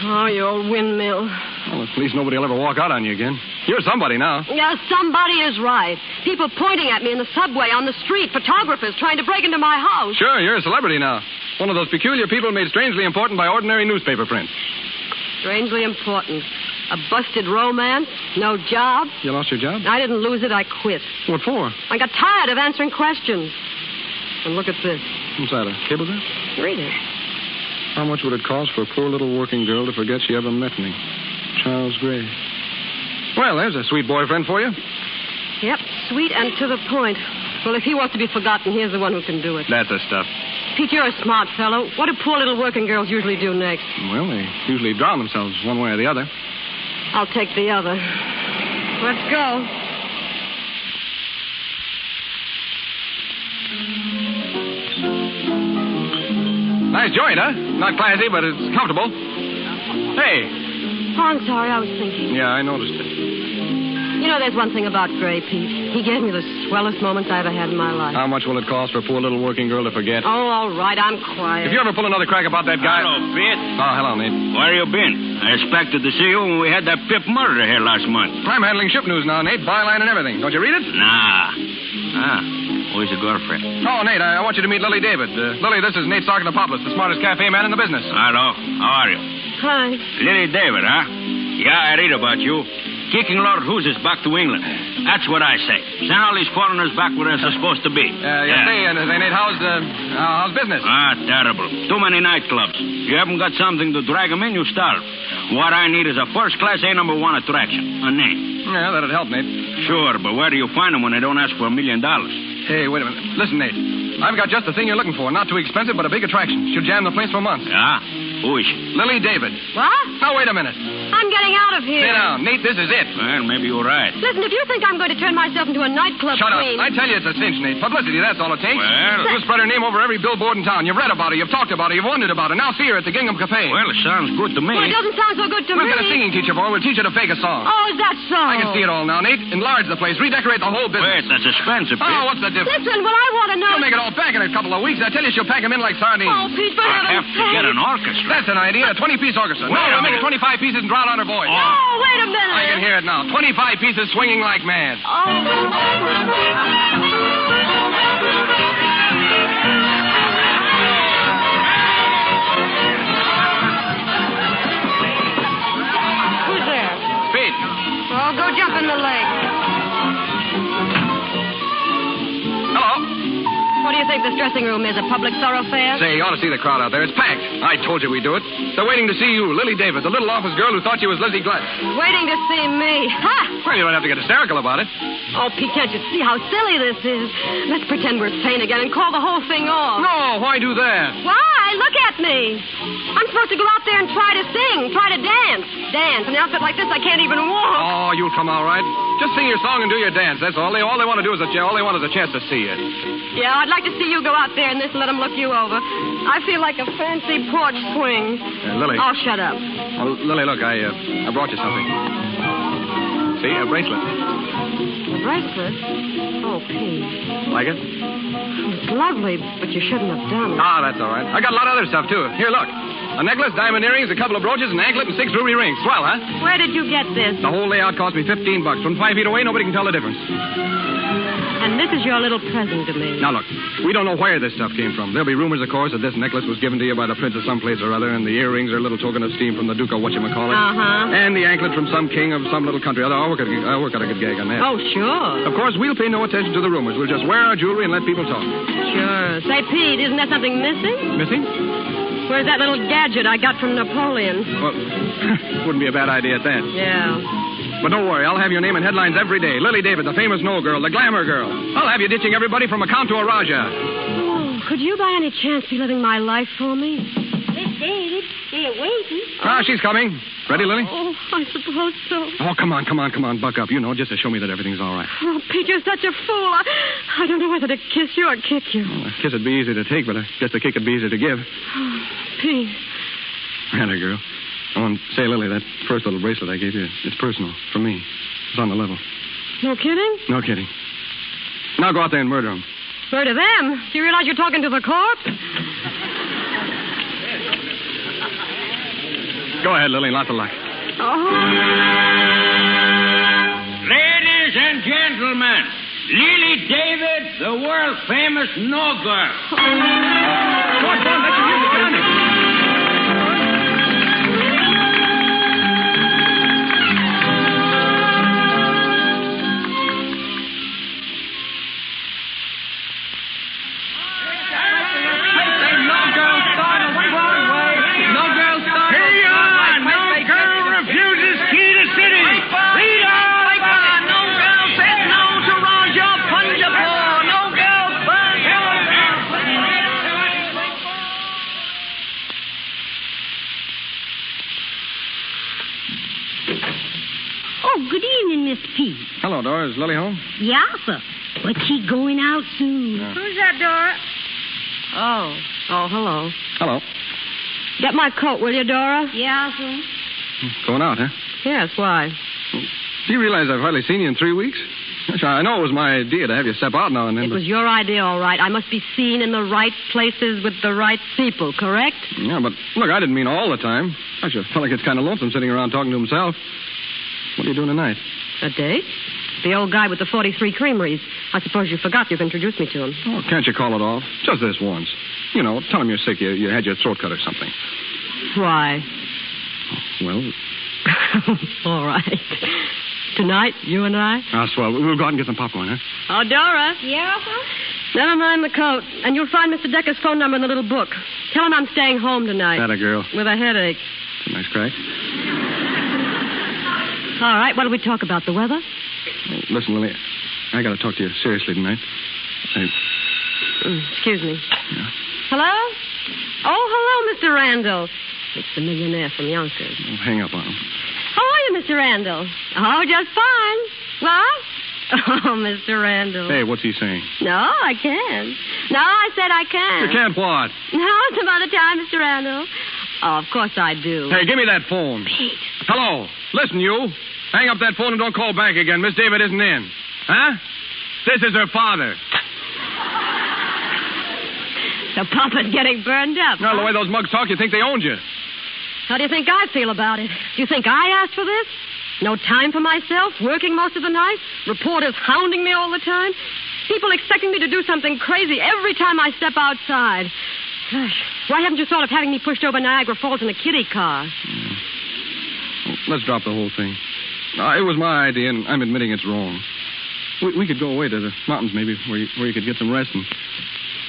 Speaker 9: Oh, you old windmill.
Speaker 8: Well, at least nobody will ever walk out on you again. You're somebody now.
Speaker 9: Yeah, somebody is right. People pointing at me in the subway, on the street, photographers trying to break into my house.
Speaker 8: Sure, you're a celebrity now. One of those peculiar people made strangely important by ordinary newspaper print.
Speaker 9: Strangely important. A busted romance, no job.
Speaker 8: You lost your job?
Speaker 9: I didn't lose it, I quit.
Speaker 8: What for?
Speaker 9: I got tired of answering questions. And look at this.
Speaker 8: What's that, a cablegram?
Speaker 9: Read it.
Speaker 8: How much would it cost for a poor little working girl to forget she ever met me? Charles Gray. Well, there's a sweet boyfriend for you.
Speaker 9: Yep, sweet and to the point. Well, if he wants to be forgotten, here's the one who can do it.
Speaker 8: That's the stuff.
Speaker 9: Pete, you're a smart fellow. What do poor little working girls usually do next?
Speaker 8: Well, they usually drown themselves one way or the other.
Speaker 9: I'll take the other. Let's go.
Speaker 8: Nice joint, huh? Not classy, but it's comfortable. Hey.
Speaker 9: Oh, I'm sorry. I was thinking.
Speaker 8: Yeah, I noticed it.
Speaker 9: You know, there's one thing about Gray, Pete. He gave me the swellest moments I ever had in my life.
Speaker 8: How much will it cost for a poor little working girl to forget?
Speaker 9: Oh, all right. I'm quiet.
Speaker 8: If you ever pull another crack about that guy...
Speaker 12: Hello, Pete.
Speaker 8: Oh, hello, Nate.
Speaker 12: Where you been? I expected to see you when we had that Pip murder here last month.
Speaker 8: I'm handling ship news now, Nate. Byline and everything. Don't you read it?
Speaker 12: Nah. Who's your girlfriend?
Speaker 8: Oh, Nate, I want you to meet Lily David. Lily, this is Nate Sargentopoulos, the smartest cafe man in the business.
Speaker 12: Hello. How are you?
Speaker 9: Hi.
Speaker 12: Lily David, huh? Yeah, I read about you. Kicking Lord Hoosiers back to England. That's what I say. Send all these foreigners back where they're supposed to be.
Speaker 8: Say, Nate, how's business?
Speaker 12: Terrible. Too many nightclubs. You haven't got something to drag them in, you starve. What I need is a first-class A-1 attraction. A name.
Speaker 8: Yeah, that'd help, Nate.
Speaker 12: Sure, but where do you find them when they don't ask for $1 million?
Speaker 8: Hey, wait a minute. Listen, Nate. I've got just the thing you're looking for. Not too expensive, but a big attraction. Should jam the place for months.
Speaker 12: Yeah? Who is she?
Speaker 8: Lily David.
Speaker 9: What?
Speaker 8: Now, wait a minute.
Speaker 9: I'm getting out of here.
Speaker 8: Sit down. Nate, this is it.
Speaker 12: Well, maybe you're right.
Speaker 9: Listen, if you think I'm going to turn myself into a nightclub
Speaker 8: Shut
Speaker 9: queen...
Speaker 8: up. I tell you it's a cinch, Nate. Publicity, that's all it takes.
Speaker 12: Well...
Speaker 8: You spread her name over every billboard in town. You've read about her. You've talked about her. You've wondered about her. Now see her at the Gingham Cafe.
Speaker 12: Well, it sounds good to me.
Speaker 9: Well, it doesn't sound so good to me.
Speaker 8: We've got a singing teacher for her. We'll teach her to fake a song.
Speaker 9: Oh, is that so?
Speaker 8: I can see it all now, Nate. Enlarge the place. Redecorate the whole business.
Speaker 12: Wait, that's expensive, Pete.
Speaker 8: Oh, what's the difference?
Speaker 9: Listen, well, I want to know...
Speaker 8: She'll make it all back in a couple of weeks. I tell you, she'll pack them in like sardines.
Speaker 9: Oh, Pete, for heaven's
Speaker 12: have to get an orchestra.
Speaker 8: That's an idea. A 20-piece orchestra.
Speaker 12: Wait
Speaker 8: I'll
Speaker 12: a
Speaker 8: make it
Speaker 12: minute.
Speaker 8: 25 pieces and drown out her voice.
Speaker 9: Oh, wait a minute.
Speaker 8: I can hear it now. 25 pieces swinging like mad.
Speaker 9: you think this dressing room is, a public thoroughfare?
Speaker 8: Say, you ought to see the crowd out there. It's packed. I told you we'd do it. They're waiting to see you, Lily David, the little office girl who thought she was Lizzie Gladys.
Speaker 9: Waiting to see me. Ha!
Speaker 8: Well, you don't have to get hysterical about it.
Speaker 9: Oh, Pete, can't you see how silly this is? Let's pretend we're sane again and call the whole thing off.
Speaker 8: No, why do that?
Speaker 9: Why? Look at me. I'm supposed to go out there and try to sing, try to dance. Dance. In an outfit like this, I can't even walk.
Speaker 8: Oh, you'll come all right. Just sing your song and do your dance. That's all. All they want to do is all they want is a chance to see you.
Speaker 9: Yeah, I'd like to see you go out there and this and let them look you over. I feel like a fancy porch swing.
Speaker 8: Lily.
Speaker 9: Oh, shut up.
Speaker 8: Oh, Lily, look, I brought you something. See, a bracelet.
Speaker 9: A bracelet? Oh, Pete.
Speaker 8: Like it?
Speaker 9: It's lovely, but you shouldn't have done it.
Speaker 8: Ah, that's all right. I got a lot of other stuff, too. Here, look. A necklace, diamond earrings, a couple of brooches, an anklet, and 6 ruby rings. Swell, huh?
Speaker 9: Where did you get this?
Speaker 8: The whole layout cost me $15. From 5 feet away, nobody can tell the difference.
Speaker 9: And this is your little present to me.
Speaker 8: Now, look, we don't know where this stuff came from. There'll be rumors, of course, that this necklace was given to you by the prince of some place or other, and the earrings are a little token of esteem from the Duke of whatchamacallit.
Speaker 9: Uh-huh.
Speaker 8: And the anklet from some king of some little country. I'll work out a good gag on that.
Speaker 9: Oh, sure.
Speaker 8: Of course, we'll pay no attention to the rumors. We'll just wear our jewelry and let people talk.
Speaker 9: Sure. Say, Pete, isn't there something missing?
Speaker 8: Missing?
Speaker 9: Where's that little gadget I got from Napoleon?
Speaker 8: Well, wouldn't be a bad idea at that.
Speaker 9: Yeah.
Speaker 8: But don't worry, I'll have your name in headlines every day. Lily David, the famous no girl, the glamour girl. I'll have you ditching everybody from a count to a Raja.
Speaker 9: Oh, could you by any chance be living my life for me?
Speaker 14: Miss David, they're waiting.
Speaker 8: Ah, she's coming. Ready, Lily?
Speaker 9: Oh, I suppose so.
Speaker 8: Oh, come on, buck up. You know, just to show me that everything's all right.
Speaker 9: Oh, Pete, you're such a fool. I don't know whether to kiss you or kick you.
Speaker 8: Well, a kiss would be easy to take, but I guess the kick would be easy to give.
Speaker 9: Oh, Pete.
Speaker 8: Atta girl. Oh, and say, Lily, that first little bracelet I gave you, it's personal, for me. It's on the level.
Speaker 9: No kidding?
Speaker 8: No kidding. Now go out there and murder him.
Speaker 9: Murder them? Do you realize you're talking to the corpse?
Speaker 8: Go ahead, Lily. Lots of luck.
Speaker 9: Oh.
Speaker 12: Ladies and gentlemen, Lily David, the world-famous no girl.
Speaker 8: Go on, let your music get on it. Hello, Dora. Is Lily home?
Speaker 14: Yeah, sir. But she going out soon.
Speaker 9: Who's that, Dora? Oh, hello.
Speaker 8: Hello.
Speaker 9: Get my coat, will you, Dora?
Speaker 14: Yeah, sir.
Speaker 8: Going out, huh?
Speaker 9: Yes, why?
Speaker 8: Do you realize I've hardly seen you in 3 weeks? Gosh, I know it was my idea to have you step out now and then.
Speaker 9: It was your idea, all right. I must be seen in the right places with the right people, correct?
Speaker 8: Yeah, but look, I didn't mean all the time. Gosh, I felt like it's kind of lonesome sitting around talking to himself. What are you doing tonight?
Speaker 9: A date? The old guy with the 43 creameries. I suppose you forgot you've introduced me to him.
Speaker 8: Oh, can't you call it off? Just this once. You know, tell him you're sick. You had your throat cut or something.
Speaker 9: Why?
Speaker 8: Well...
Speaker 9: All right. Tonight, you and I?
Speaker 8: Ah, swell. We'll go out and get some popcorn, huh?
Speaker 9: Oh, Dora.
Speaker 14: Yeah, sir?
Speaker 9: Never mind the coat. And you'll find Mr. Decker's phone number in the little book. Tell him I'm staying home tonight.
Speaker 8: Atta girl.
Speaker 9: With a headache.
Speaker 8: It's a nice crack.
Speaker 9: All right, what do we talk about? The weather?
Speaker 8: Oh, listen, Lily, I got to talk to you seriously tonight.
Speaker 9: Excuse me.
Speaker 8: Yeah?
Speaker 9: Hello? Oh, hello, Mr. Randall. It's the millionaire from Yonkers.
Speaker 8: Oh, hang up on him.
Speaker 9: How are you, Mr. Randall? Oh, just fine. What? Oh, Mr. Randall.
Speaker 8: Hey, what's he saying?
Speaker 9: No, I can't. No, I said I can't.
Speaker 8: You can't what?
Speaker 9: No, some other time, Mr. Randall. Oh, of course I do.
Speaker 8: Hey, give me that phone.
Speaker 9: Pete.
Speaker 8: Hello. Listen, you. Hang up that phone and don't call back again. Miss David isn't in. Huh? This is her father.
Speaker 9: The papa's getting burned up.
Speaker 8: Well, the way those mugs talk, you think they owned you.
Speaker 9: How do you think I feel about it? Do you think I asked for this? No time for myself, working most of the night, reporters hounding me all the time, people expecting me to do something crazy every time I step outside. Gosh, why haven't you thought of having me pushed over Niagara Falls in a kiddie car?
Speaker 8: Well, let's drop the whole thing. It was my idea, and I'm admitting it's wrong. We could go away to the mountains, maybe, where you could get some rest and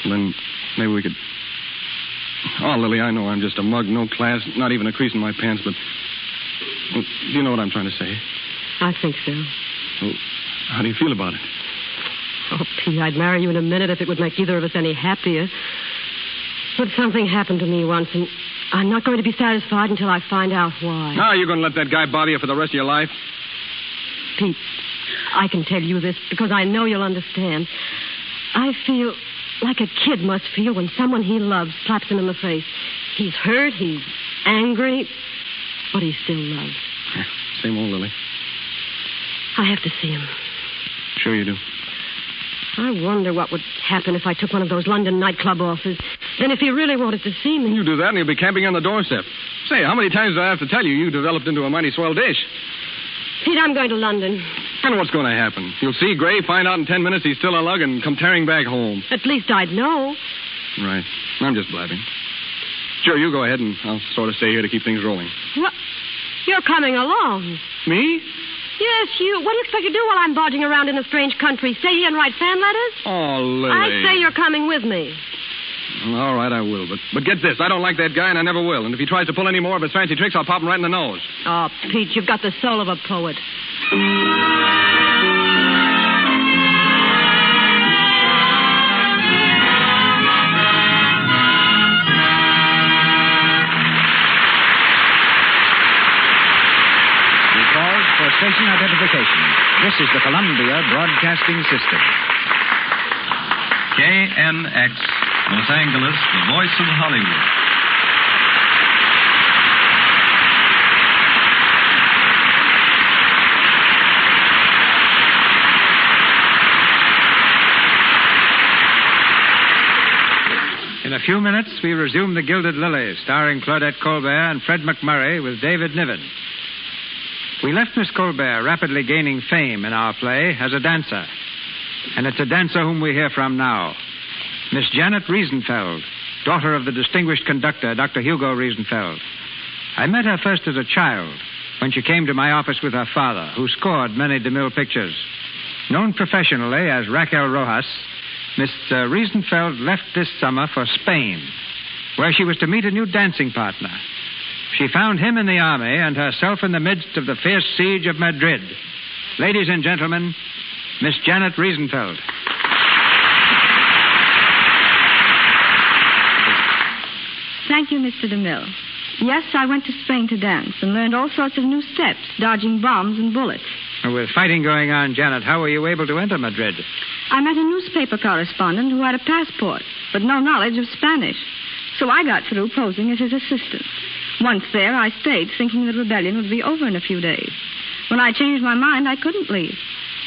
Speaker 8: Then maybe we could... Oh, Lily, I know I'm just a mug, no class, not even a crease in my pants, but... Well, do you know what I'm trying to say?
Speaker 9: I think so.
Speaker 8: Well, how do you feel about it?
Speaker 9: Oh, Pete, I'd marry you in a minute if it would make either of us any happier. But something happened to me once, and I'm not going to be satisfied until I find out why.
Speaker 8: Now you're going to let that guy bother you for the rest of your life?
Speaker 9: Pete, I can tell you this because I know you'll understand. I feel like a kid must feel when someone he loves slaps him in the face. He's hurt, he's angry, but he still loves.
Speaker 8: Same old Lily.
Speaker 9: I have to see him.
Speaker 8: Sure you do.
Speaker 9: I wonder what would happen if I took one of those London nightclub offers. Then if he really wanted to see me...
Speaker 8: You do that and he'll be camping on the doorstep. Say, how many times do I have to tell you you developed into a mighty swell dish?
Speaker 9: Pete, I'm going to London.
Speaker 8: And what's going to happen? You'll see Gray, find out in 10 minutes he's still a lug, and come tearing back home.
Speaker 9: At least I'd know.
Speaker 8: Right. I'm just blabbing. Sure, you go ahead, and I'll sort of stay here to keep things rolling.
Speaker 9: What? You're coming along.
Speaker 8: Me?
Speaker 9: Yes, you. What do you expect to do while I'm dodging around in a strange country? Stay here and write fan letters?
Speaker 8: Oh, Lily.
Speaker 9: I say you're coming with me.
Speaker 8: All right, I will. But get this. I don't like that guy, and I never will. And if he tries to pull any more of his fancy tricks, I'll pop him right in the nose.
Speaker 9: Oh, Pete, you've got the soul of a poet.
Speaker 2: For station identification. This is the Columbia Broadcasting System.
Speaker 17: KNX, Los Angeles, the voice of Hollywood.
Speaker 7: In a few minutes, we resume the Gilded Lily, starring Claudette Colbert and Fred MacMurray with David Niven. We left Miss Colbert rapidly gaining fame in our play as a dancer. And it's a dancer whom we hear from now. Miss Janet Riesenfeld, daughter of the distinguished conductor, Dr. Hugo Riesenfeld. I met her first as a child when she came to my office with her father, who scored many DeMille pictures. Known professionally as Raquel Rojas, Miss Riesenfeld left this summer for Spain, where she was to meet a new dancing partner. She found him in the army and herself in the midst of the fierce siege of Madrid. Ladies and gentlemen, Miss Janet Riesenfeld.
Speaker 13: Thank you, Mr. DeMille. Yes, I went to Spain to dance and learned all sorts of new steps, dodging bombs and bullets.
Speaker 7: With fighting going on, Janet, how were you able to enter Madrid?
Speaker 13: I met a newspaper correspondent who had a passport, but no knowledge of Spanish. So I got through posing as his assistant. Once there, I stayed, thinking the rebellion would be over in a few days. When I changed my mind, I couldn't leave.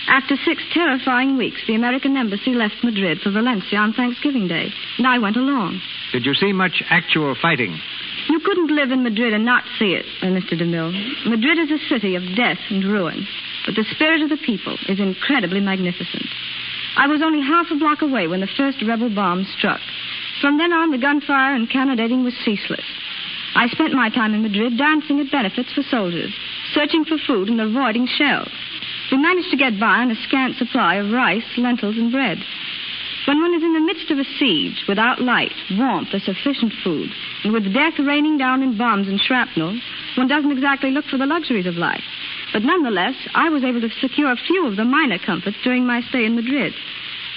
Speaker 13: After 6 terrifying weeks, the American embassy left Madrid for Valencia on Thanksgiving Day, and I went along.
Speaker 7: Did you see much actual fighting?
Speaker 13: You couldn't live in Madrid and not see it, Mr. DeMille. Madrid is a city of death and ruin, but the spirit of the people is incredibly magnificent. I was only half a block away when the first rebel bomb struck. From then on, the gunfire and cannonading was ceaseless. I spent my time in Madrid dancing at benefits for soldiers, searching for food and avoiding shells. We managed to get by on a scant supply of rice, lentils, and bread. When one is in the midst of a siege, without light, warmth, or sufficient food, and with death raining down in bombs and shrapnel, one doesn't exactly look for the luxuries of life. But nonetheless, I was able to secure a few of the minor comforts during my stay in Madrid.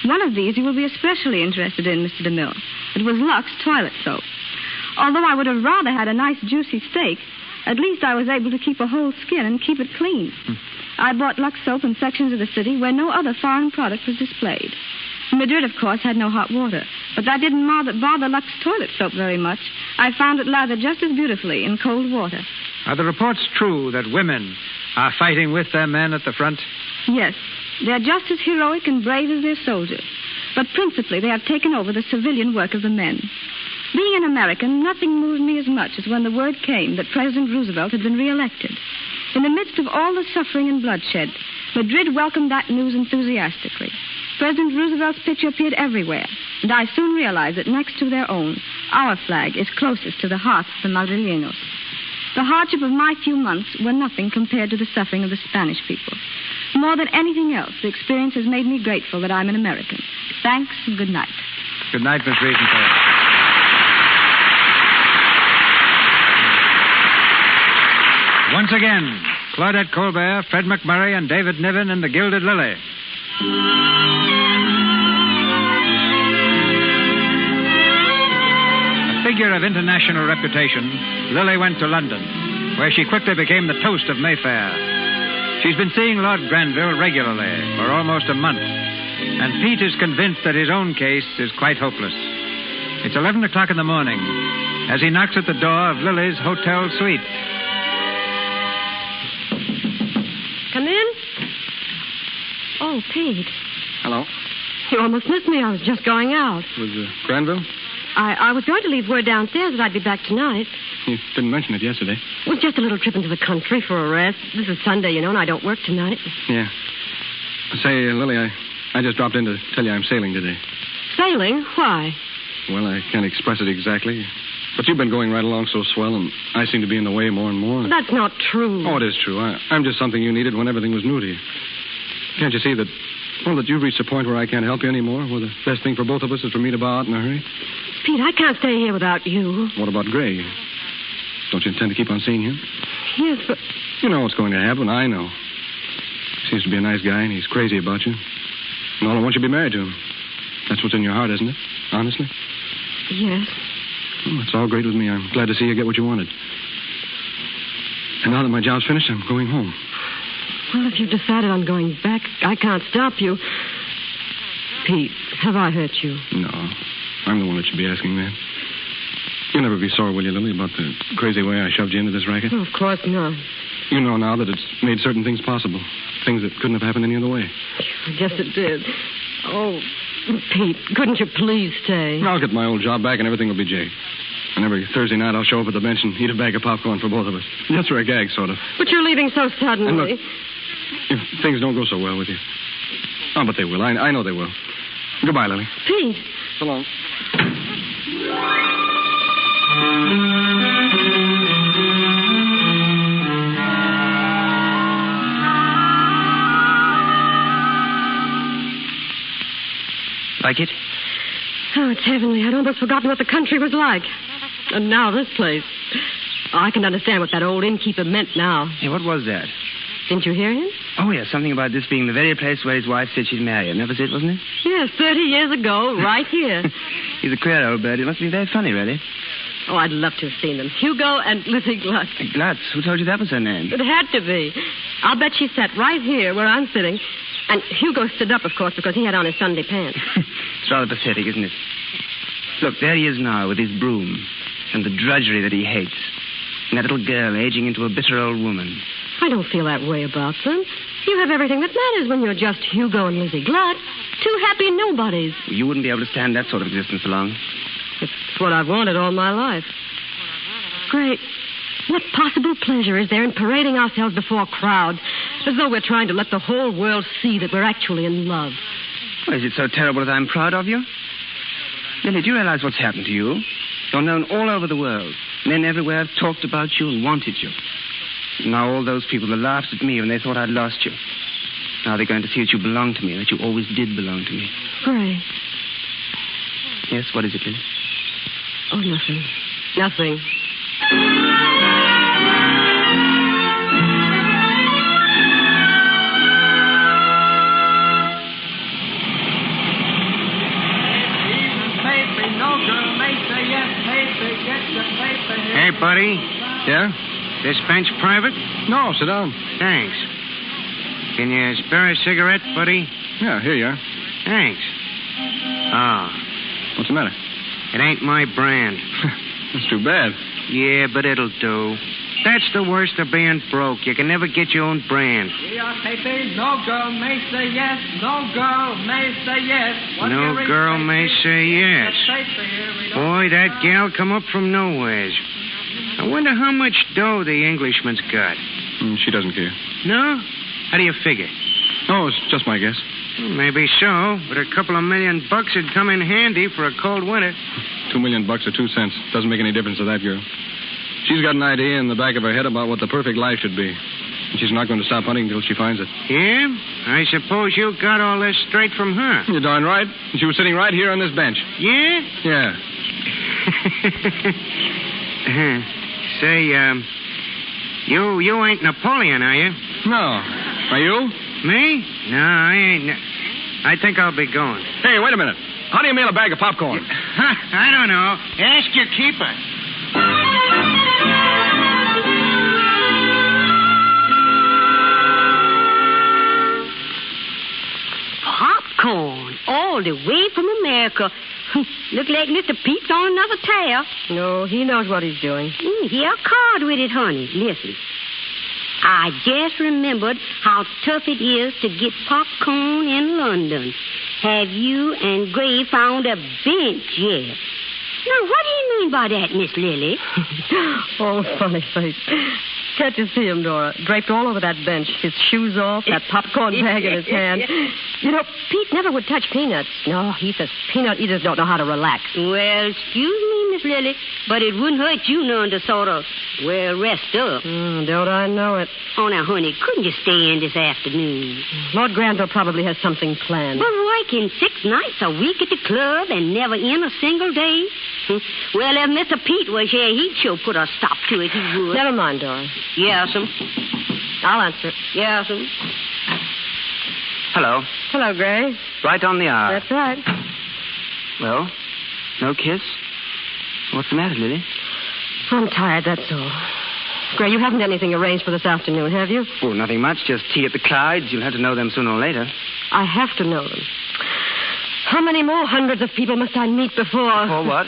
Speaker 13: One of these you will be especially interested in, Mr. DeMille. It was Lux toilet soap. Although I would have rather had a nice juicy steak, at least I was able to keep a whole skin and keep it clean. I bought Lux soap in sections of the city where no other foreign product was displayed. Madrid, of course, had no hot water, but that didn't bother Lux toilet soap very much. I found it lathered just as beautifully in cold water.
Speaker 7: Are the reports true that women are fighting with their men at the front?
Speaker 13: Yes. They're just as heroic and brave as their soldiers. But principally, they have taken over the civilian work of the men. Being an American, nothing moved me as much as when the word came that President Roosevelt had been reelected. In the midst of all the suffering and bloodshed, Madrid welcomed that news enthusiastically. President Roosevelt's picture appeared everywhere, and I soon realized that next to their own, our flag is closest to the hearts of the Madrileños. The hardship of my few months were nothing compared to the suffering of the Spanish people. More than anything else, the experience has made me grateful that I'm an American. Thanks and good night.
Speaker 7: Good night, Miss Riesenfeld. Once again, Claudette Colbert, Fred MacMurray, and David Niven in the Gilded Lily. A figure of international reputation, Lily went to London, where she quickly became the toast of Mayfair. She's been seeing Lord Granville regularly for almost a month, and Pete is convinced that his own case is quite hopeless. It's 11 o'clock in the morning as he knocks at the door of Lily's hotel suite.
Speaker 9: Come in. Oh, Pete.
Speaker 8: Hello.
Speaker 9: You almost missed me. I was just going out.
Speaker 8: Was Granville?
Speaker 9: I was going to leave word downstairs that I'd be back tonight.
Speaker 8: You didn't mention it yesterday.
Speaker 9: It was just a little trip into the country for a rest. This is Sunday, and I don't work tonight.
Speaker 8: Yeah. Say, Lily, I just dropped in to tell you I'm sailing today.
Speaker 9: Sailing? Why?
Speaker 8: Well, I can't express it exactly. But you've been going right along so swell, and I seem to be in the way more and more.
Speaker 9: That's not true.
Speaker 8: Oh, it is true. I'm just something you needed when everything was new to you. Can't you see that, that you've reached a point where I can't help you anymore, where the best thing for both of us is for me to bow out in a hurry?
Speaker 9: Pete, I can't stay here without you.
Speaker 8: What about Gray? Don't you intend to keep on seeing him?
Speaker 9: Yes, but...
Speaker 8: You know what's going to happen. I know. Seems to be a nice guy, and he's crazy about you. And all I want you to be married to him. That's what's in your heart, isn't it? Honestly?
Speaker 9: Yes.
Speaker 8: Well, it's all great with me. I'm glad to see you get what you wanted. And now that my job's finished, I'm going home.
Speaker 9: Well, if you've decided on going back, I can't stop you. Pete, have I hurt you?
Speaker 8: No. I'm the one that should be asking that. You'll never be sore, will you, Lily, about the crazy way I shoved you into this racket?
Speaker 9: Oh, of course not.
Speaker 8: You know now that it's made certain things possible. Things that couldn't have happened any other way.
Speaker 9: I guess it did. Oh, Pete, couldn't you please stay?
Speaker 8: I'll get my old job back and everything will be jig. And every Thursday night I'll show up at the bench and eat a bag of popcorn for both of us. Just for a gag, sort of.
Speaker 9: But you're leaving so suddenly.
Speaker 8: And look, if things don't go so well with you. Oh, but they will. I know they will. Goodbye, Lily.
Speaker 9: Pete.
Speaker 8: So long.
Speaker 11: Like it?
Speaker 9: Oh, it's heavenly. I'd almost forgotten what the country was like. And now this place. Oh, I can understand what that old innkeeper meant now.
Speaker 11: Hey, what was that?
Speaker 9: Didn't you hear him?
Speaker 11: Oh, yeah, something about this being the very place where his wife said she'd marry him. That was it, wasn't it?
Speaker 9: Yes, 30 years ago, right here.
Speaker 11: He's a queer old bird. It must be very funny, really.
Speaker 9: Oh, I'd love to have seen them. Hugo and Lizzie Glutz.
Speaker 11: Glutz? Who told you that was her name?
Speaker 9: It had to be. I'll bet she sat right here where I'm sitting. And Hugo stood up, of course, because he had on his Sunday pants.
Speaker 11: It's rather pathetic, isn't it? Look, there he is now with his broom and the drudgery that he hates. And that little girl aging into a bitter old woman.
Speaker 9: I don't feel that way about them. You have everything that matters when you're just Hugo and Lizzie Glutz. Two happy nobodies.
Speaker 11: You wouldn't be able to stand that sort of existence for long.
Speaker 9: It's what I've wanted all my life. Great. What possible pleasure is there in parading ourselves before crowds as though we're trying to let the whole world see that we're actually in love?
Speaker 11: Well, is it so terrible that I'm proud of you? Lily, do you realize what's happened to you? You're known all over the world. Men everywhere have talked about you and wanted you. Now all those people that laughed at me when they thought I'd lost you. Now they're going to see that you belong to me, that you always did belong to me.
Speaker 9: Gray.
Speaker 11: Yes, what is it, Lily?
Speaker 9: Oh, nothing. Nothing.
Speaker 10: Hey, buddy.
Speaker 8: Yeah?
Speaker 10: This bench private?
Speaker 8: No, sit down.
Speaker 10: Thanks. Can you spare a cigarette, buddy?
Speaker 8: Yeah, here you are.
Speaker 10: Thanks. Ah.
Speaker 8: What's the matter?
Speaker 10: It ain't my brand.
Speaker 8: That's too bad.
Speaker 10: Yeah, but it'll do. That's the worst of being broke. You can never get your own brand.
Speaker 16: No girl may say yes. No girl may say yes.
Speaker 10: No girl may say yes. Boy, that gal come up from nowheres. I wonder how much dough the Englishman's got.
Speaker 8: She doesn't care.
Speaker 10: No? How do you figure?
Speaker 8: Oh, it's just my guess.
Speaker 10: Well, maybe so, but a couple of $1 million would come in handy for a cold winter.
Speaker 8: $2 million or 2 cents. Doesn't make any difference to that girl. She's got an idea in the back of her head about what the perfect life should be. And She's not going to stop hunting until she finds it.
Speaker 10: Yeah? I suppose you got all this straight from her.
Speaker 8: You're darn right. She was sitting right here on this bench.
Speaker 10: Yeah?
Speaker 8: Yeah.
Speaker 10: Say, you ain't Napoleon, are you?
Speaker 8: No. Are you?
Speaker 10: Me? No, I ain't. I think I'll be going.
Speaker 8: Hey, wait a minute. How do you mail a bag of popcorn?
Speaker 10: I don't know. Ask your keeper.
Speaker 9: Popcorn, all the way from America. Look like Mr. Pete's on another tear.
Speaker 18: No, he knows what he's doing.
Speaker 9: Here a card with it, honey. Listen. I just remembered how tough it is to get popcorn in London. Have you and Gray found a bench yet? Now, what do you mean by that, Miss Lily?
Speaker 18: Oh, funny face. Can't you see him, Dora? Draped all over that bench, his shoes off, that popcorn bag in his hand. You know, Pete never would touch Peanuts. No, he says peanut eaters don't know how to relax.
Speaker 9: Well, excuse me, Miss Lily, but it wouldn't hurt you none to sort of, rest up.
Speaker 18: Don't I know it?
Speaker 9: Oh, now, honey, couldn't you stay in this afternoon?
Speaker 18: Lord Granville probably has something planned.
Speaker 9: But working 6 nights a week at the club and never in a single day? Well, if Mr. Pete was here, he'd sure put a stop to it, he would.
Speaker 18: Never mind, Dora.
Speaker 9: Yes'm.
Speaker 18: I'll answer it.
Speaker 9: Yes'm.
Speaker 11: Hello.
Speaker 18: Hello, Gray.
Speaker 11: Right on the hour.
Speaker 18: That's right.
Speaker 11: Well, no kiss? What's the matter, Lily?
Speaker 18: I'm tired, that's all. Gray, you haven't anything arranged for this afternoon, have you?
Speaker 11: Oh, nothing much. Just tea at the Clydes. You'll have to know them sooner or later.
Speaker 18: I have to know them. How many more hundreds of people must I meet before?
Speaker 11: Before what?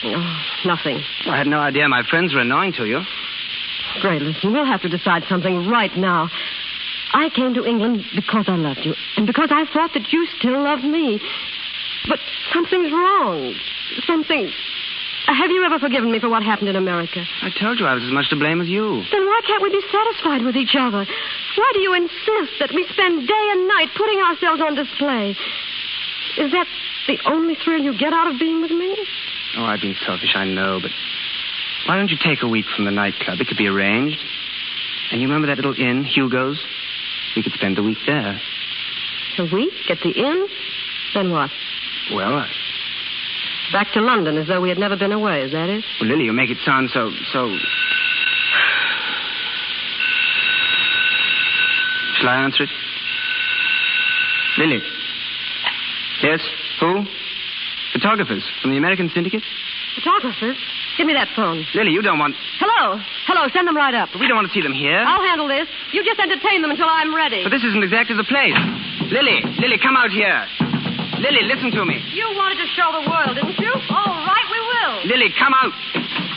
Speaker 18: Oh, nothing.
Speaker 11: I had no idea my friends were annoying to you.
Speaker 18: Gray, listen, we'll have to decide something right now. I came to England because I loved you, and because I thought that you still loved me. But something's wrong. Something... Have you ever forgiven me for what happened in America?
Speaker 11: I told you I was as much to blame as you.
Speaker 18: Then why can't we be satisfied with each other? Why do you insist that we spend day and night putting ourselves on display? Is that the only thrill you get out of being with me?
Speaker 11: Oh, I've been selfish, I know, but why don't you take a week from the nightclub? It could be arranged. And you remember that little inn, Hugo's? We could spend the week there.
Speaker 18: A week at the inn? Then what?
Speaker 11: Well,
Speaker 18: back to London as though we had never been away, is that it?
Speaker 11: Well, Lily, you make it sound so... Shall I answer it? Lily. Yes? Who? Photographers from the American Syndicate?
Speaker 18: Photographers? Give me that phone.
Speaker 11: Lily, you don't want...
Speaker 18: Hello. Hello, send them right up.
Speaker 11: But we don't want to see them here.
Speaker 18: I'll handle this. You just entertain them until I'm ready.
Speaker 11: But this isn't exactly the place. Lily, come out here. Lily, listen to me.
Speaker 18: You wanted to show the world, didn't you? All right, we will.
Speaker 11: Lily, come out.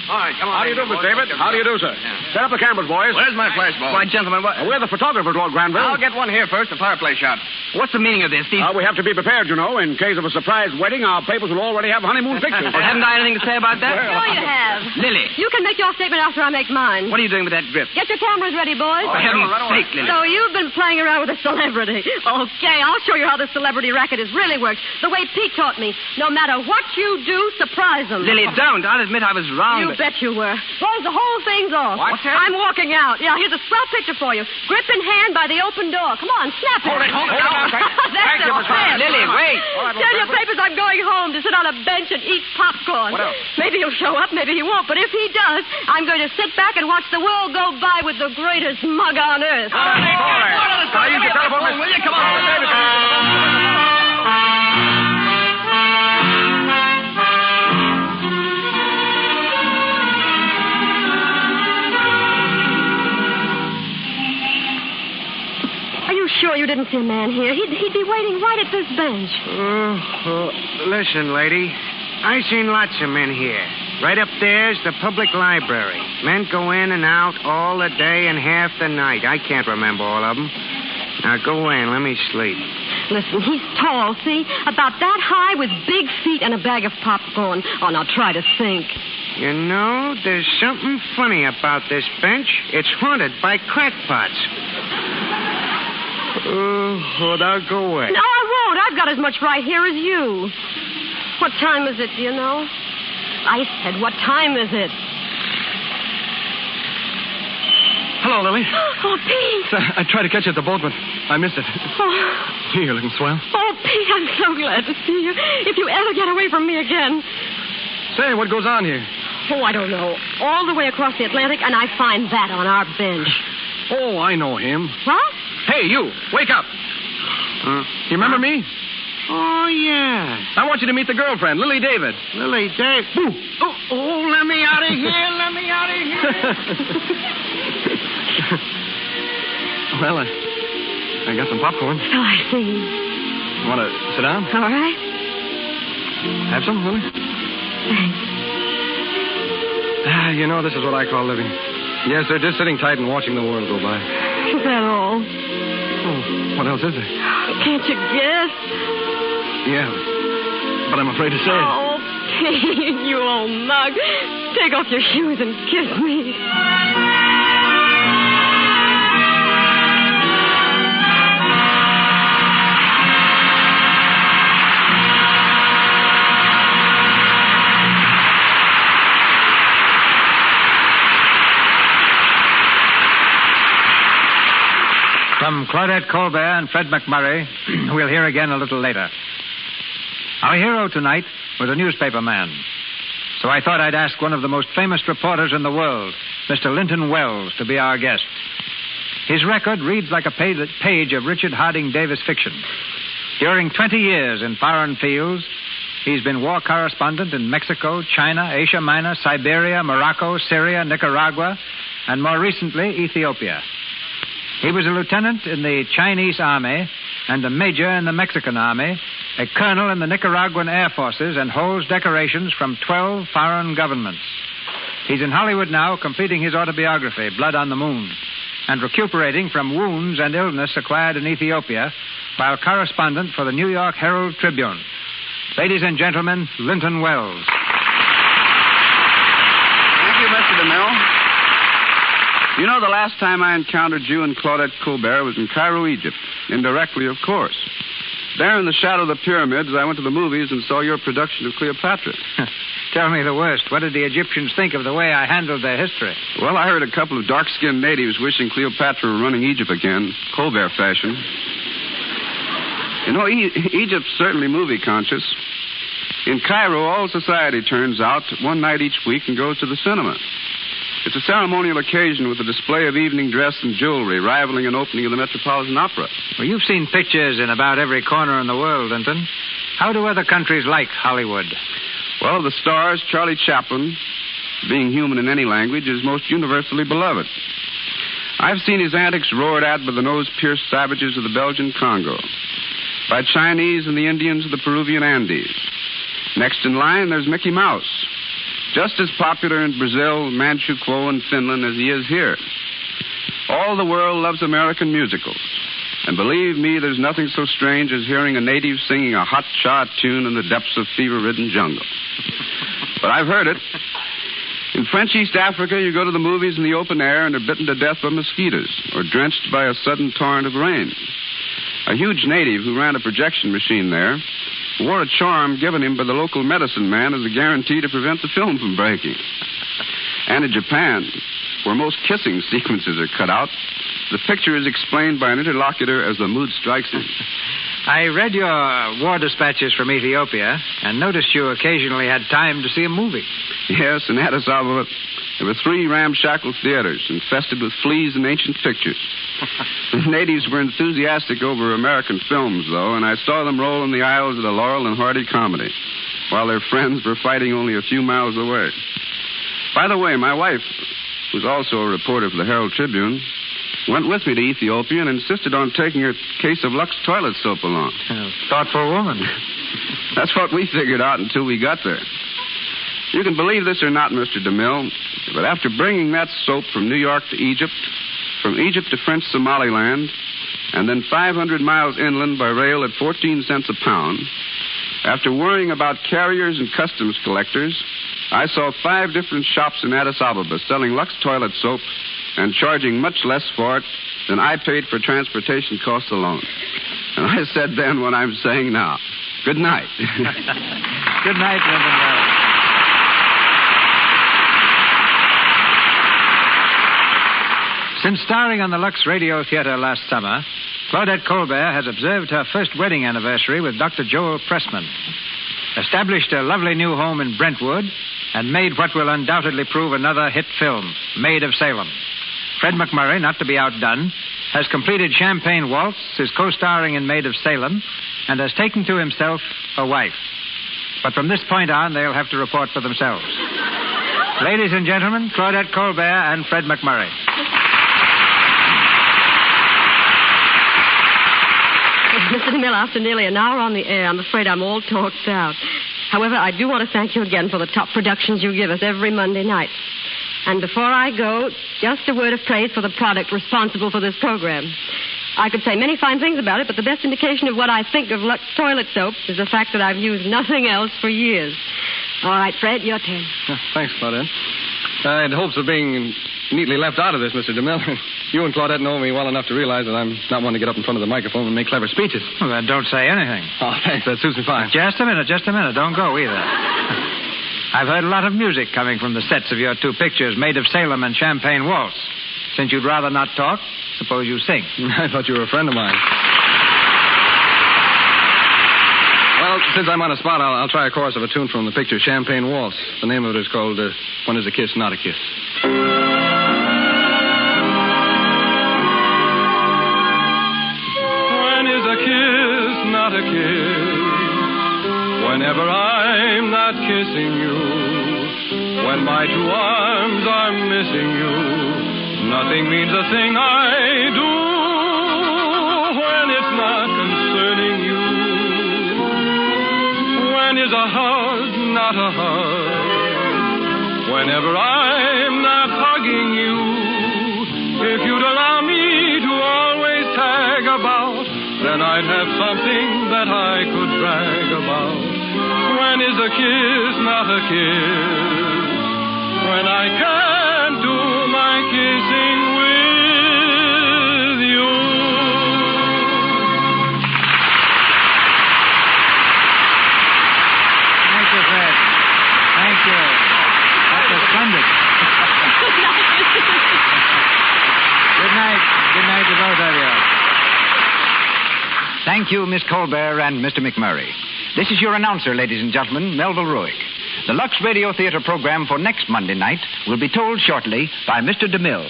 Speaker 15: All right, come on. How do you do, Miss David? How do you do, sir? Set up the cameras, boys.
Speaker 12: Where's my flashbulb?
Speaker 11: Why, gentlemen, what...
Speaker 15: We're the photographers, Lord Granville.
Speaker 12: I'll get one here first, a fireplace shot.
Speaker 11: What's the meaning of this?
Speaker 15: We have to be prepared, you know. In case of a surprise wedding, our papers will already have honeymoon pictures.
Speaker 11: Well, haven't I anything to say about that?
Speaker 18: Sure you have.
Speaker 11: Lily.
Speaker 18: You can make your statement after I make mine.
Speaker 11: What are you doing with that grip?
Speaker 18: Get your cameras ready, boys.
Speaker 11: For heaven's sake, Lily.
Speaker 18: So you've been playing around with a celebrity. Okay, I'll show you how the celebrity racket really works. The way Pete taught me. No matter what you do, surprise them.
Speaker 11: Lily, don't. I'll admit I was wrong.
Speaker 18: You bet you were. Close the whole thing's off.
Speaker 11: What's that?
Speaker 18: I'm walking out. Yeah, here's a swell picture for you. Grip in hand by the open door. Come on, snap it.
Speaker 12: Hold it down.
Speaker 18: That's
Speaker 11: Thank you, Miss Ryan. Lily, wait.
Speaker 18: Tell your papers I'm going home to sit on a bench and eat popcorn.
Speaker 12: What else?
Speaker 18: Maybe he'll show up, maybe he won't. But if he does, I'm going to sit back and watch the world go by with the greatest mug on earth.
Speaker 12: All right.
Speaker 15: Now, use your telephone, Miss...
Speaker 12: Will you? Come on.
Speaker 18: Sure you didn't see a man here. He'd be waiting right at this bench.
Speaker 10: Listen, lady. I seen lots of men here. Right up there's the public library. Men go in and out all the day and half the night. I can't remember all of them. Now, go in. Let me sleep.
Speaker 18: Listen, he's tall, see? About that high with big feet and a bag of popcorn. Oh, now try to think.
Speaker 10: You know, there's something funny about this bench. It's haunted by crackpots. Now go away.
Speaker 18: No, I won't. I've got as much right here as you. What time is it, do you know? I said, what time is it?
Speaker 8: Hello, Lily.
Speaker 9: Oh, Pete.
Speaker 8: I tried to catch you at the boat, but I missed it.
Speaker 9: Oh.
Speaker 8: You're looking swell.
Speaker 9: Oh, Pete, I'm so glad to see you. If you ever get away from me again.
Speaker 8: Say, what goes on here?
Speaker 9: Oh, I don't know. All the way across the Atlantic, and I find that on our bench.
Speaker 8: Oh, I know him.
Speaker 9: What?
Speaker 8: Hey, you, wake up. You remember me?
Speaker 10: Oh, yeah.
Speaker 8: I want you to meet the girlfriend, Lily David.
Speaker 10: Lily David. Oh, let me out of here. Let me out of here.
Speaker 8: Well, I got some popcorn.
Speaker 9: Oh, I see.
Speaker 8: Want to sit down?
Speaker 9: All right.
Speaker 8: Have some, Lily?
Speaker 9: Thanks.
Speaker 8: You know, this is what I call living. Yes, they're just sitting tight and watching the world go by.
Speaker 9: Is that all?
Speaker 8: Oh, what else is there?
Speaker 9: Can't you guess?
Speaker 8: Yeah, but I'm afraid to say it.
Speaker 9: Oh, Pete, you old mug. Take off your shoes and kiss me.
Speaker 7: From Claudette Colbert and Fred MacMurray, we'll hear again a little later. Our hero tonight was a newspaper man. So I thought I'd ask one of the most famous reporters in the world, Mr. Linton Wells, to be our guest. His record reads like a page of Richard Harding Davis fiction. During 20 years in foreign fields, he's been war correspondent in Mexico, China, Asia Minor, Siberia, Morocco, Syria, Nicaragua, and more recently, Ethiopia. He was a lieutenant in the Chinese Army and a major in the Mexican Army, a colonel in the Nicaraguan Air Forces, and holds decorations from 12 foreign governments. He's in Hollywood now, completing his autobiography, Blood on the Moon, and recuperating from wounds and illness acquired in Ethiopia while correspondent for the New York Herald Tribune. Ladies and gentlemen, Linton Wells.
Speaker 5: Thank you, Mr. DeMille. You know, the last time I encountered you and Claudette Colbert was in Cairo, Egypt. Indirectly, of course. There in the shadow of the pyramids, I went to the movies and saw your production of Cleopatra.
Speaker 7: Tell me the worst. What did the Egyptians think of the way I handled their history?
Speaker 5: Well, I heard a couple of dark-skinned natives wishing Cleopatra were running Egypt again, Colbert fashion. You know, Egypt's certainly movie-conscious. In Cairo, all society turns out one night each week and goes to the cinema. It's a ceremonial occasion with a display of evening dress and jewelry rivaling an opening of the Metropolitan Opera.
Speaker 7: Well, you've seen pictures in about every corner in the world, Linton. How do other countries like Hollywood?
Speaker 5: Well, the stars, Charlie Chaplin, being human in any language, is most universally beloved. I've seen his antics roared at by the nose-pierced savages of the Belgian Congo, by Chinese and the Indians of the Peruvian Andes. Next in line, there's Mickey Mouse. Just as popular in Brazil, Manchukuo, and Finland as he is here. All the world loves American musicals. And believe me, there's nothing so strange as hearing a native singing a hot cha tune in the depths of fever-ridden jungle. But I've heard it. In French East Africa, you go to the movies in the open air and are bitten to death by mosquitoes or drenched by a sudden torrent of rain. A huge native who ran a projection machine there wore a charm given him by the local medicine man as a guarantee to prevent the film from breaking. And in Japan, where most kissing sequences are cut out, the picture is explained by an interlocutor as the mood strikes him.
Speaker 7: I read your war dispatches from Ethiopia and noticed you occasionally had time to see a movie.
Speaker 5: Yes, in Addis Ababa, there were 3 ramshackle theaters infested with fleas and ancient pictures. The natives were enthusiastic over American films, though, and I saw them roll in the aisles of the Laurel and Hardy comedy, while their friends were fighting only a few miles away. By the way, my wife, who's also a reporter for the Herald Tribune, went with me to Ethiopia and insisted on taking her case of Lux toilet soap along.
Speaker 7: Thoughtful woman.
Speaker 5: That's what we figured out until we got there. You can believe this or not, Mr. DeMille, but after bringing that soap from New York to Egypt, from Egypt to French Somaliland, and then 500 miles inland by rail at 14 cents a pound, after worrying about carriers and customs collectors, I saw 5 different shops in Addis Ababa selling Lux toilet soap and charging much less for it than I paid for transportation costs alone. And I said then what I'm saying now. Good night.
Speaker 7: Good night, Linton Wells. Since starring on the Lux Radio Theater last summer, Claudette Colbert has observed her first wedding anniversary with Dr. Joel Pressman, established a lovely new home in Brentwood, and made what will undoubtedly prove another hit film, Maid of Salem. Fred MacMurray, not to be outdone, has completed Champagne Waltz, is co-starring in Maid of Salem, and has taken to himself a wife. But from this point on, they'll have to report for themselves. Ladies and gentlemen, Claudette Colbert and Fred MacMurray.
Speaker 18: Mr. DeMille, after nearly an hour on the air, I'm afraid I'm all talked out. However, I do want to thank you again for the top productions you give us every Monday night. And before I go, just a word of praise for the product responsible for this program. I could say many fine things about it, but the best indication of what I think of Lux toilet soap is the fact that I've used nothing else for years. All right, Fred, your turn.
Speaker 8: Thanks, Claudette. I had hopes of being neatly left out of this, Mr. DeMille. You and Claudette know me well enough to realize that I'm not one to get up in front of the microphone and make clever speeches.
Speaker 7: Well, then don't say anything.
Speaker 8: Oh, thanks. That suits me fine.
Speaker 7: Just a minute. Don't go either. I've heard a lot of music coming from the sets of your two pictures, Maid of Salem and Champagne Waltz. Since you'd rather not talk, suppose you sing.
Speaker 8: I thought you were a friend of mine. Well, since I'm on the spot, I'll try a chorus of a tune from the picture Champagne Waltz. The name of it is called When Is a Kiss Not a Kiss? When is a kiss not a kiss? Whenever I'm not kissing you, when my two arms are missing you, nothing means a thing I do when it's not concerning you. When is a hug not a hug? Whenever I'm not hugging you, if you'd allow me to always tag about, then I'd have something that I could brag about. When is a kiss not a kiss? When I can't do my kissing with you.
Speaker 7: Thank you, Fred. Thank you. That was splendid. Good night. Good night to both of you.
Speaker 2: Thank you, Miss Colbert and Mr. MacMurray. This is your announcer, ladies and gentlemen, Melville Ruick. The Lux Radio Theater program for next Monday night will be told shortly by Mr. DeMille.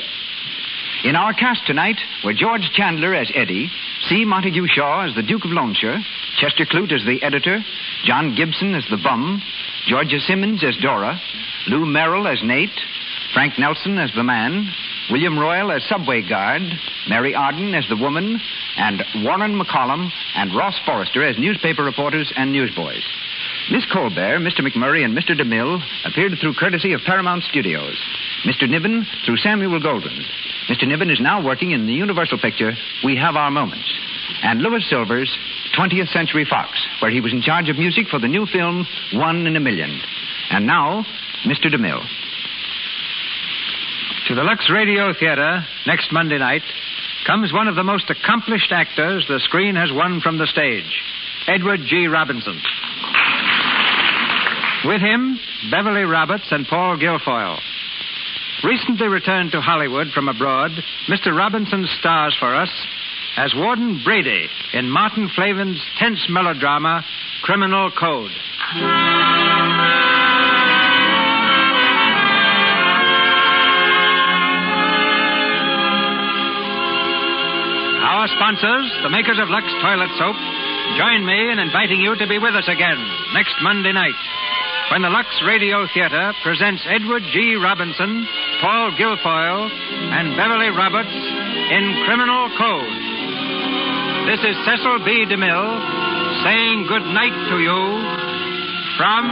Speaker 2: In our cast tonight were George Chandler as Eddie, C. Montague Shaw as the Duke of Loamshire, Chester Clute as the editor, John Gibson as the bum, Georgia Simmons as Dora, Lou Merrill as Nate, Frank Nelson as the man, William Royal as subway guard, Mary Arden as the woman, and Warren McCollum and Ross Forrester as newspaper reporters and newsboys. Miss Colbert, Mr. MacMurray, and Mr. DeMille appeared through courtesy of Paramount Studios. Mr. Niven through Samuel Goldwyn. Mr. Niven is now working in the Universal picture We Have Our Moments. And Louis Silvers, 20th Century Fox, where he was in charge of music for the new film 1 in a Million. And now, Mr. DeMille.
Speaker 7: To the Lux Radio Theater, next Monday night, comes one of the most accomplished actors the screen has won from the stage, Edward G. Robinson. With him, Beverly Roberts and Paul Guilfoyle. Recently returned to Hollywood from abroad, Mr. Robinson stars for us as Warden Brady in Martin Flavin's tense melodrama, Criminal Code. Our sponsors, the makers of Lux Toilet Soap, join me in inviting you to be with us again next Monday night when the Lux Radio Theater presents Edward G. Robinson, Paul Guilfoyle, and Beverly Roberts in Criminal Code. This is Cecil B. DeMille saying good night to you from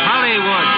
Speaker 7: Hollywood.